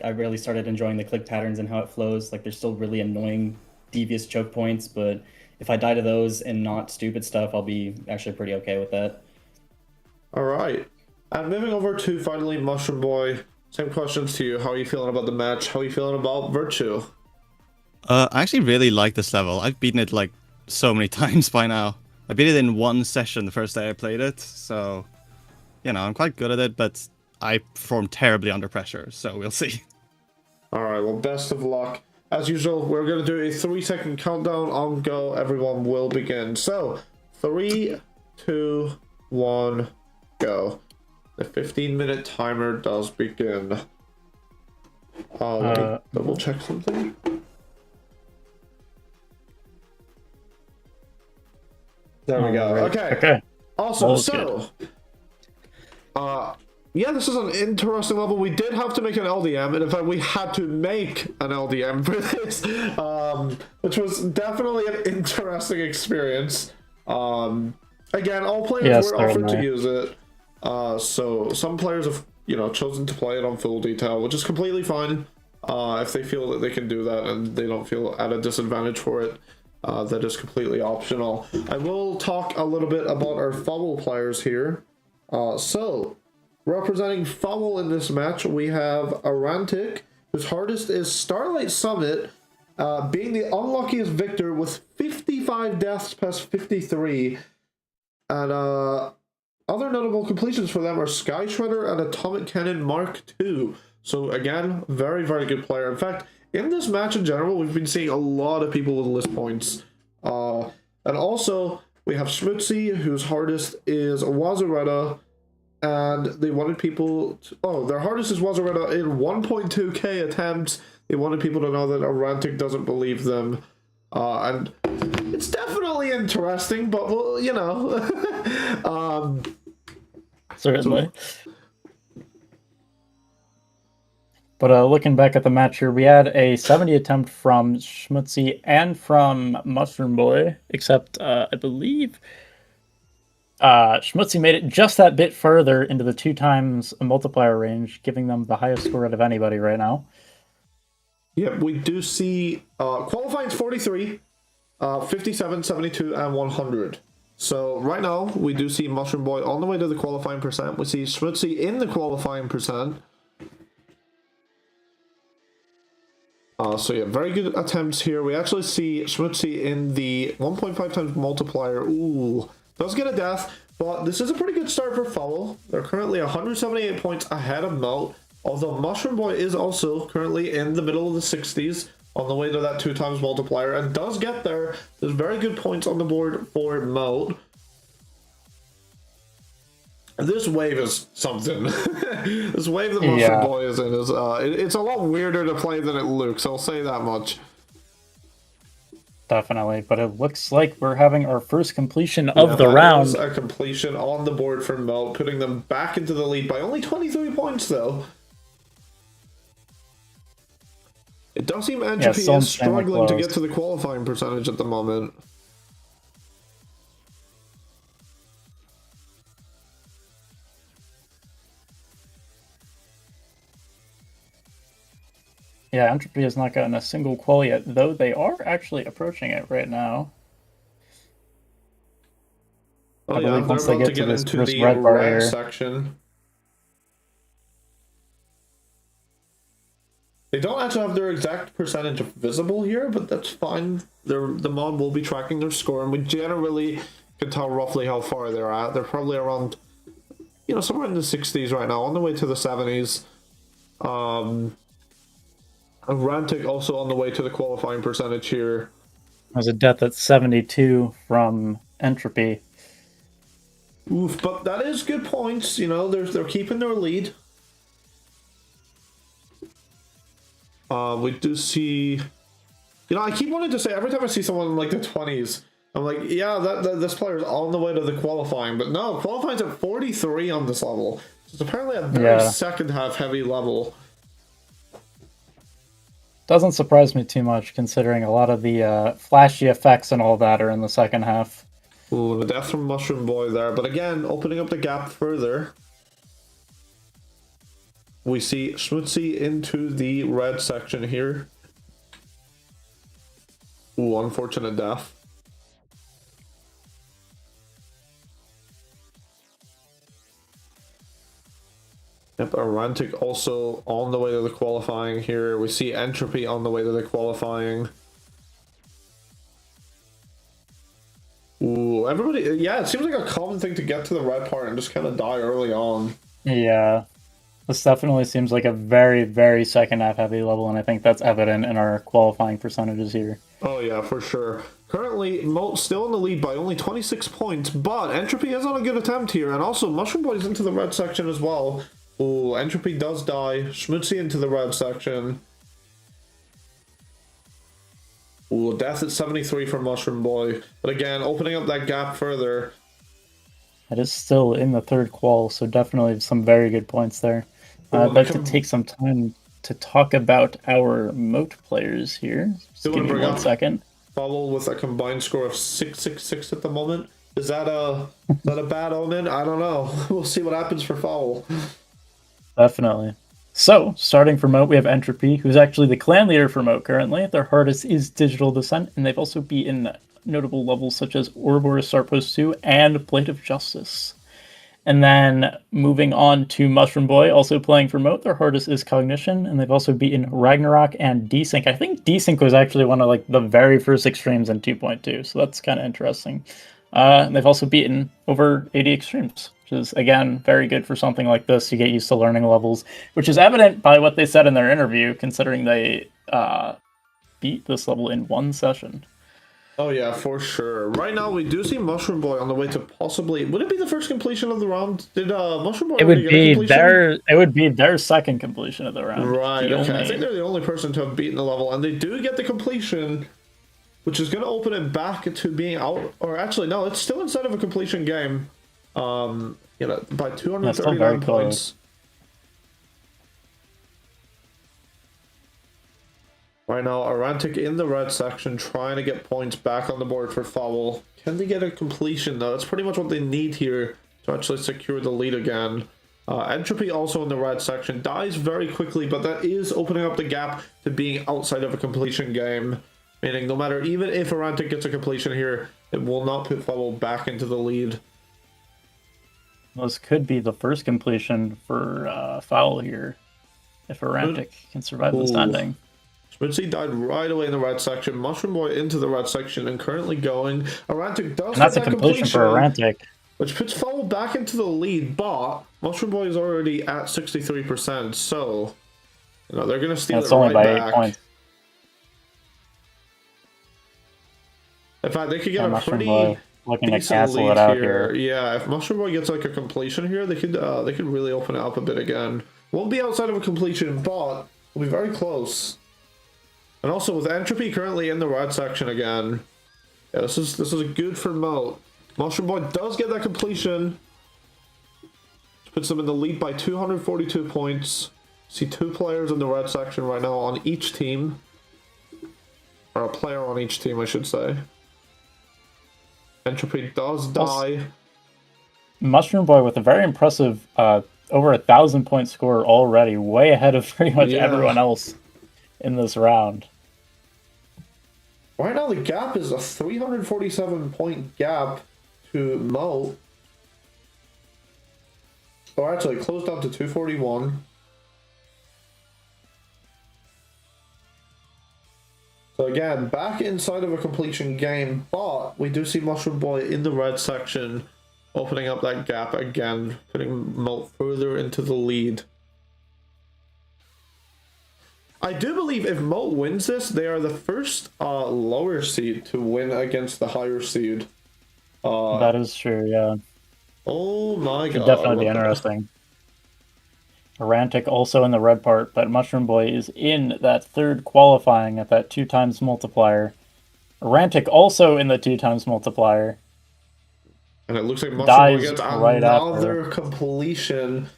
really started enjoying the click patterns and how it flows. Like, there's still really annoying, devious choke points, but if I die to those and not stupid stuff, I'll be actually pretty okay with that. All right. And moving over to finally Mushroom Boy, same questions to you. How are you feeling about the match? How are you feeling about Virtue? I actually really like this level. I've beaten it like so many times by now. I beat it in one session the first day I played it, so you know, I'm quite good at it, but I perform terribly under pressure, so we'll see. Alright, well, best of luck. As usual, we're going to do a 3-second countdown on go. Everyone will begin. So, 3, 2, 1, go. The 15-minute timer does begin. Let me double check something. There we go. Okay. Awesome. So, yeah, this is an interesting level. We did have to make an LDM, and in fact, we had to make an LDM for this, which was definitely an interesting experience. Again, all players were offered to use it. So some players have, you know, chosen to play it on full detail, which is completely fine. If they feel that they can do that and they don't feel at a disadvantage for it, that is completely optional. I will talk a little bit about our FOWL players here. So, representing FOWL in this match, we have Erantic, whose hardest is Starlight Summit, being the unluckiest victor with 55 deaths past 53. And other notable completions for them are Sky Shredder and Atomic Cannon Mark II. So again, very, very good player. In fact, in this match in general, we've been seeing a lot of people with list points. And also, We have Schmutzey, whose hardest is Wazaretta, and they wanted people to, oh, their hardest is Wazaretta in 1.2k attempts. They wanted people to know that Erantic doesn't believe them. And it's definitely interesting, but, well, you know. Certainly. But looking back at the match here, we had a 70 attempt from Schmutzey and from Mushroom Boy, except I believe Schmutzey made it just that bit further into the 2 times multiplier range, giving them the highest score out of anybody right now. Yep, we do see qualifying 43, 57, 72, and 100. So right now, we do see Mushroom Boy on the way to the qualifying percent. We see Schmutzey in the qualifying percent. So yeah, very good attempts here. We actually see Schmutzey in the 1.5 times multiplier. Ooh, does get a death, but this is a pretty good start for FOWL. They're currently 178 points ahead of MOAT, although Mushroom Boy is also currently in the middle of the 60s on the way to that 2 times multiplier and does get there. There's very good points on the board for MOAT. This wave is something. This wave that Mushroom Boy is in is it's a lot weirder to play than it looks, I'll say that much. Definitely, but it looks like we're having our first completion of the round. Is a completion on the board for MOAT, putting them back into the lead by only 23 points though. It does seem Entropy is struggling to get to the qualifying percentage at the moment. Yeah, Entropy has not gotten a single qual yet, though they are actually approaching it right now. Oh, I believe once they get to this first red bar here section. They don't actually have their exact percentage visible here, but that's fine. The mod will be tracking their score, and we generally can tell roughly how far they're at. They're probably around, you know, somewhere in the 60s right now, on the way to the 70s. Erantic also on the way to the qualifying percentage here. There's a death at 72 from Entropy. Oof, but that is good points. You know, they're keeping their lead. We do see, you know, I keep wanting to say every time I see someone in like the 20s, I'm like, yeah, this player's on the way to the qualifying, but no, qualifying's at 43 on this level. It's apparently a very second half heavy level. Doesn't surprise me too much, considering a lot of the flashy effects and all that are in the second half. Ooh, the death from Mushroom Boy there, but again, opening up the gap further. We see Schmutzey into the red section here. Ooh, unfortunate death. Yep, Erantic also on the way to the qualifying here. We see Entropy on the way to the qualifying. Ooh, everybody, yeah, it seems like a common thing to get to the red part and just kind of die early on. Yeah. This definitely seems like a very, very second half heavy level, and I think that's evident in our qualifying percentages here. Oh yeah, for sure. Currently, MOAT still in the lead by only 26 points, but Entropy is on a good attempt here, and also Mushroom Boy's into the red section as well. Ooh, Entropy does die. Schmutzey into the red section. Ooh, death at 73 for Mushroom Boy. But again, opening up that gap further. It is still in the third qual, so definitely some very good points there. I'd like to take some time to talk about our MOAT players here. Just give me 1 second. FOWL with a combined score of 666 at the moment. Is that a bad omen? I don't know. We'll see what happens for FOWL. Definitely. So, starting for MOAT, we have Entropy, who's actually the clan leader for MOAT currently. Their hardest is Digital Descent, and they've also beaten notable levels such as Ouroboros Sarpos 2 and Blade of Justice. And then moving on to Mushroom Boy, also playing for MOAT, their hardest is Cognition, and they've also beaten Ragnarok and Desync. I think Desync was actually one of like the very first extremes in 2.2, so that's kind of interesting. They've also beaten over 80 extremes, which is, again, very good for something like this. You get used to learning levels, which is evident by what they said in their interview, considering they beat this level in 1 session. Oh yeah, for sure. Right now we do see Mushroom Boy on the way to possibly. Would it be the first completion of the round? Did Mushroom Boy It already would get a be completion? their second completion of the round. Right. The Okay. I only- think they're the only person to have beaten the level, and they do get the completion, which is going to open it back to being out. Or actually, no, it's still inside of a completion game. You know, by 239 points. Right now, Erantic in the red section, trying to get points back on the board for FOWL. Can they get a completion, though? That's pretty much what they need here to actually secure the lead again. Entropy also in the red section, dies very quickly, but that is opening up the gap to being outside of a completion game. Meaning, no matter, even if Erantic gets a completion here, it will not put FOWL back into the lead. This could be the first completion for FOWL here, if Erantic can survive this ending. Schmutzey died right away in the red section. Mushroom Boy into the red section and currently going. Erantic does And that's a get that completion for Erantic. which puts FOWL back into the lead, but Mushroom Boy is already at 63%, so you know they're going to steal It's it only right by back. 8 points. In fact, they could get a Mushroom pretty Boy looking to decent cancel lead it out here. here. Yeah, if Mushroom Boy gets like a completion here, they could really open it up a bit again. Won't be outside of a completion, but will be very close. And also with Entropy currently in the red section again. Yeah, this is a good for MOAT. Mushroom Boy does get that completion. Puts them in the lead by 242 points. See 2 players in the red section right now on each team. Or a player on each team, I should say. Entropy does die. Mushroom Boy with a very impressive over 1,000 point score already, way ahead of pretty much everyone else in this round. Right now the gap is a 347 point gap to MOAT. Oh, actually, it closed down to 241. So again, back inside of a completion game, but we do see Mushroom Boy in the red section, opening up that gap again, putting MOAT further into the lead. I do believe if MOAT wins this, they are the first lower seed to win against the higher seed. That is true, yeah. Oh my god. Could definitely be interesting. Erantic also in the red part, but Mushroom Boy is in that third qualifying at that 2 times multiplier. Erantic also in the 2 times multiplier. And it looks like Mushroom Dies Boy gets right another after. completion,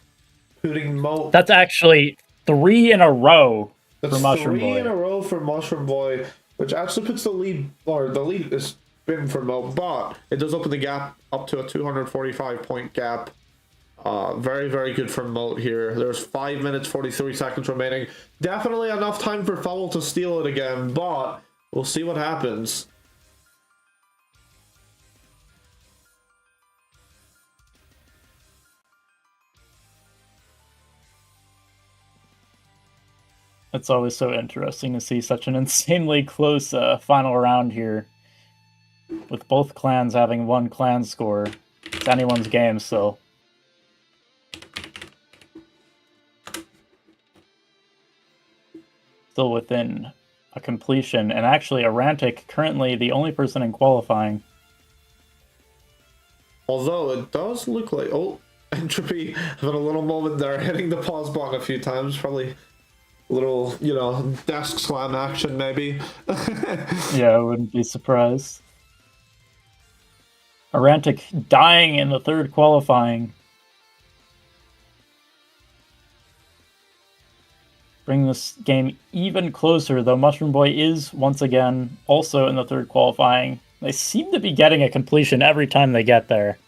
putting MOAT. That's actually 3 in a row That's for Mushroom 3 Boy. in a row for Mushroom Boy, which actually puts the lead, or the lead is been for MOAT, but it does open the gap up to a 245 point gap. Very, very good for MOAT here. There's 5 minutes, 43 seconds remaining. Definitely enough time for FOWL to steal it again, but we'll see what happens. It's always so interesting to see such an insanely close final round here. With both clans having 1 clan score. It's anyone's game, so. Still within a completion. And actually, Erantic currently the only person in qualifying. Although it does look like, oh, Entropy having a little moment there, hitting the pause button a few times, probably a little, you know, desk slam action maybe. Yeah, I wouldn't be surprised. Erantic dying in the third qualifying. Bring this game even closer, though Mushroom Boy is, once again, also in the third qualifying. They seem to be getting a completion every time they get there.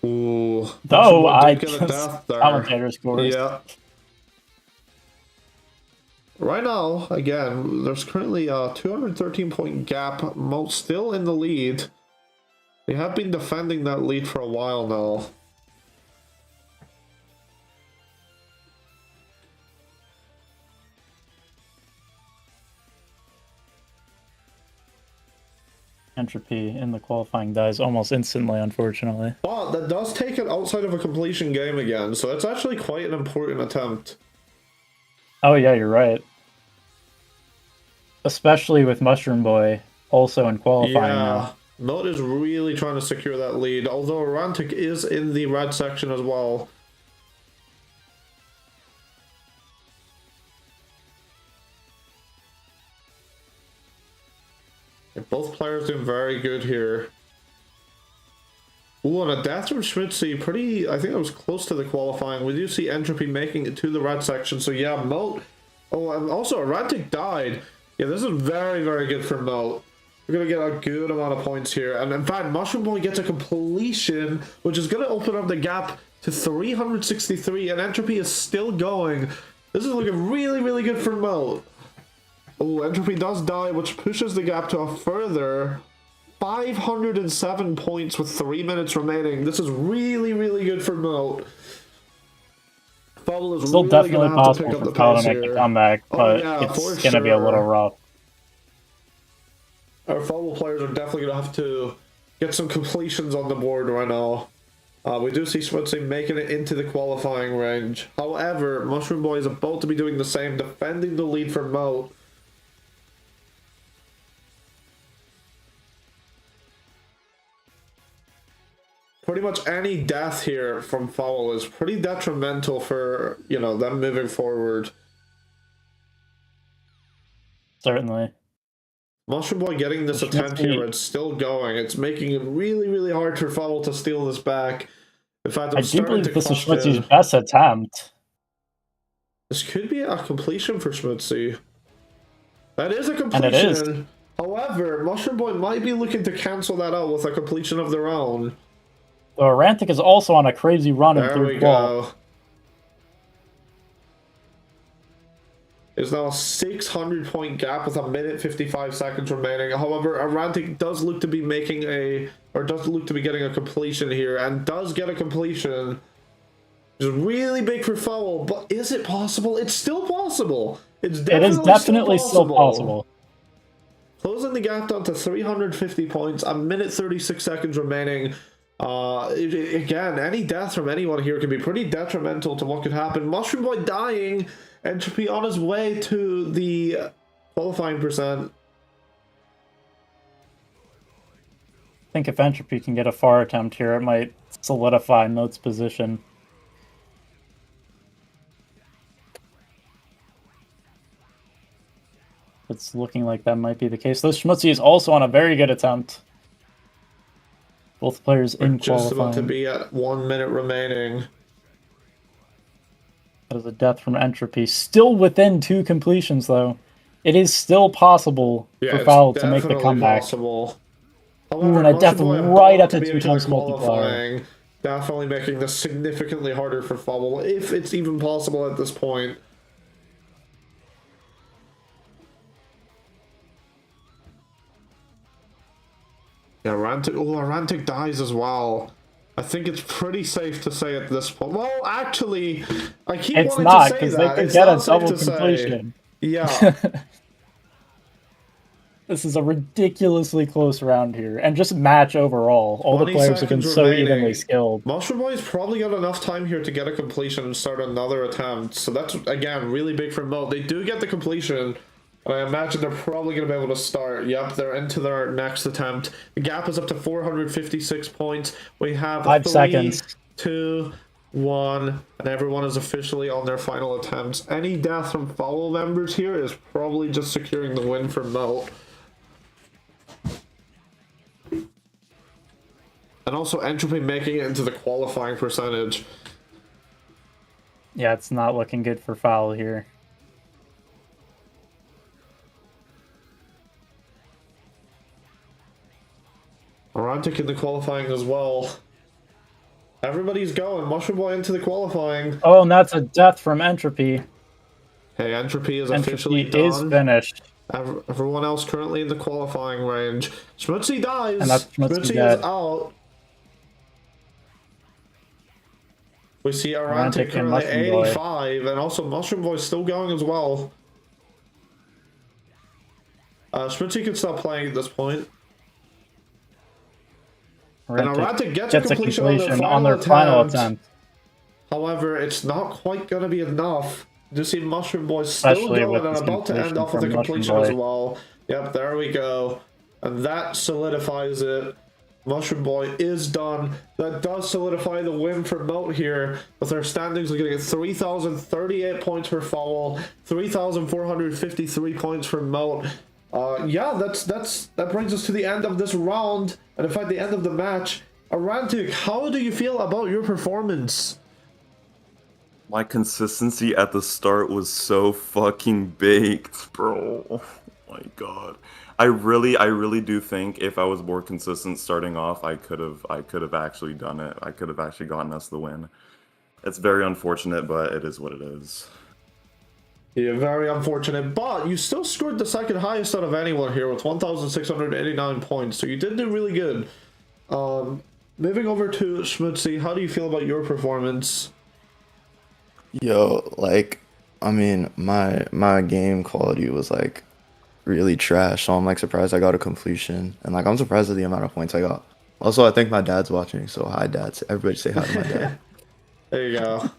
Ooh. Though I get a death there. commentator scores. Yeah. Right now, again, there's currently a 213 point gap. MOAT still in the lead. They have been defending that lead for a while now. Entropy in the qualifying dies almost instantly, unfortunately. But that does take it outside of a completion game again, so that's actually quite an important attempt. Oh yeah, you're right. Especially with Mushroom Boy also in qualifying now. MOAT is really trying to secure that lead, although Erantic is in the red section as well. Both players doing very good here. Ooh, and a death from Schmutzey, pretty, I think it was close to the qualifying. We do see Entropy making it to the red section, so yeah, MOAT. Oh, and also Erantic died. Yeah, this is very, very good for MOAT. We're going to get a good amount of points here. And in fact, Mushroom Boy gets a completion, which is going to open up the gap to 363, and Entropy is still going. This is looking really, really good for MOAT. Oh, Entropy does die, which pushes the gap to a further 507 points with 3 minutes remaining. This is really, really good for MOAT. FOWL is still really definitely gonna have to possible pick up for the FOWL pace to make here. a comeback, but yeah, it's going to be a little rough. Our FOWL players are definitely going to have to get some completions on the board right now. We do see Schmutzey making it into the qualifying range. However, Mushroom Boy is about to be doing the same, defending the lead for MOAT. Pretty much any death here from FOWL is pretty detrimental for, you know, them moving forward. Certainly. Mushroom Boy getting this attempt here, it's still going. It's making it really, really hard for FOWL to steal this back. In fact, I do believe this is Schmutzey's best attempt. This could be a completion for Schmutzey. That is a completion. And it is. However, Mushroom Boy might be looking to cancel that out with a completion of their own. So Erantic is also on a crazy run in third qual. Go. There's now a 600-point gap with a minute 55 seconds remaining. However, Erantic does look to be making getting a completion here, and does get a completion. It's really big for FOWL, but is it possible? It's still possible. It is definitely still possible. Closing the gap down to 350 points, a minute 36 seconds remaining. Again, any death from anyone here can be pretty detrimental to what could happen. Mushroom Boy dying, Entropy on his way to the qualifying percent. I think if Entropy can get a far attempt here, it might solidify MOAT's position. It's looking like that might be the case. Though Schmutzey is also on a very good attempt. Both players in Just qualifying. about to be at 1 minute remaining. That is a death from Entropy. Still within 2 completions, though. It is still possible for FOWL to make the comeback. Possible. Ooh, and a death right up to 2 times multiplier. Definitely making this significantly harder for FOWL, if it's even possible at this point. Yeah, Erantic dies as well. I think it's pretty safe to say at this point. Well, actually, I keep it's wanting not, to say because that. they could It's get not a safe double to completion. say. Yeah. This is a ridiculously close round here. And just match overall. All the players have been so evenly skilled. Mushroom Boy's probably got enough time here to get a completion and start another attempt. So that's, again, really big for MOAT. They do get the completion. I imagine they're probably going to be able to start. Yep, they're into their next attempt. The gap is up to 456 points. We have 5 seconds. 2, 1, and everyone is officially on their final attempts. Any death from FOWL members here is probably just securing the win for MOAT. And also Entropy making it into the qualifying percentage. Yeah, it's not looking good for FOWL here. Erantic in the qualifying as well. Everybody's going. Mushroom Boy into the qualifying. Oh, and that's a death from Entropy. Hey, Entropy is officially done. Is finished. Everyone else currently in the qualifying range. Schmutzey dies. And that's Schmutzey is out. We see Erantic currently 85, and also Mushroom Boy still going as well. Schmutzey could stop playing at this point. And Erantic gets a completion on their final attempt. However, it's not quite going to be enough. You see Mushroom Boy still going and about to end off with a completion as well. Yep, there we go. and that solidifies it. Mushroom Boy is done. That does solidify the win for MOAT here, with our standings looking at 3,038 points for FOWL, 3,453 points for MOAT. Yeah, that brings us to the end of this round, and in fact the end of the match. Erantic, how do you feel about your performance? My consistency at the start was so fucking baked, bro. Oh my god. I really do think if I was more consistent starting off, I could have actually done it. I could have actually gotten us the win. It's very unfortunate, but it is what it is. Yeah, very unfortunate, but you still scored the second highest out of anyone here with 1,689 points, so you did do really good. Moving over to Schmutzey, how do you feel about your performance? Yo, like, I mean, my game quality was like really trash, so I'm like surprised I got a completion, and like I'm surprised at the amount of points I got. Also, I think my dad's watching, so hi dad. Everybody say hi to my dad. There you go.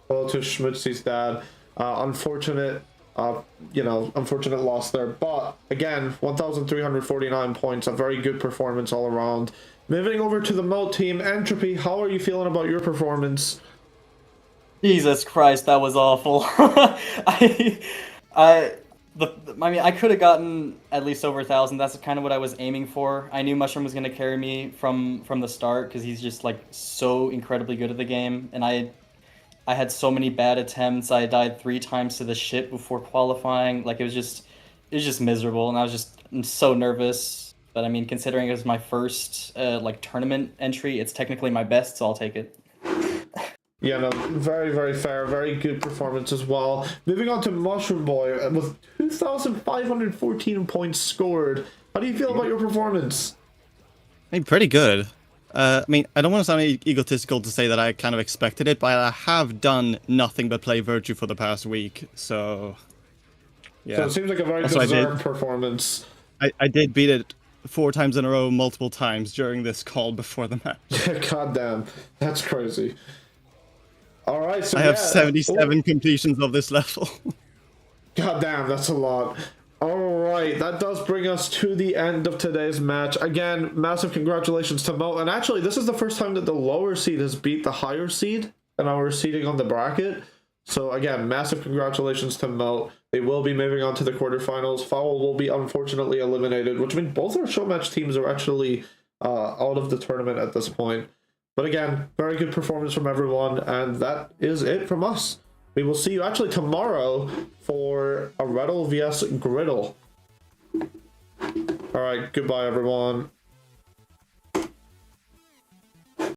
Hello to Schmutzey's dad. Unfortunate, unfortunate loss there, but again, 1,349 points, a very good performance all around. Moving over to the MOAT team, Entropy, how are you feeling about your performance? Jesus Christ, that was awful. I mean, I could have gotten at least over 1,000. That's kind of what I was aiming for. I knew Mushroom was going to carry me from the start because he's just like so incredibly good at the game. And I had so many bad attempts. I died 3 times to the ship before qualifying. Like it was just miserable, and I'm so nervous. But I mean, considering it was my first like tournament entry, it's technically my best, so I'll take it. Yeah, no, very, very fair. Very good performance as well. Moving on to Mushroom Boy, with 2,514 points scored. How do you feel about your performance? I mean, pretty good. I mean, I don't want to sound egotistical to say that I kind of expected it, but I have done nothing but play Virtue for the past week, so... Yeah. So it seems like a very deserved performance. I did beat it 4 times in a row, multiple times during this call before the match. God damn, that's crazy. All right, so I have 77 completions of this level. God damn, that's a lot. All right, that does bring us to the end of today's match. Again, massive congratulations to MOAT. And actually, this is the first time that the lower seed has beat the higher seed in our seeding on the bracket. So again, massive congratulations to MOAT. They will be moving on to the quarterfinals. FOWL will be unfortunately eliminated, which means both our show match teams are actually out of the tournament at this point. But again, very good performance from everyone, and that is it from us. We will see you actually tomorrow for a Riddle vs Griddle. Alright, goodbye everyone.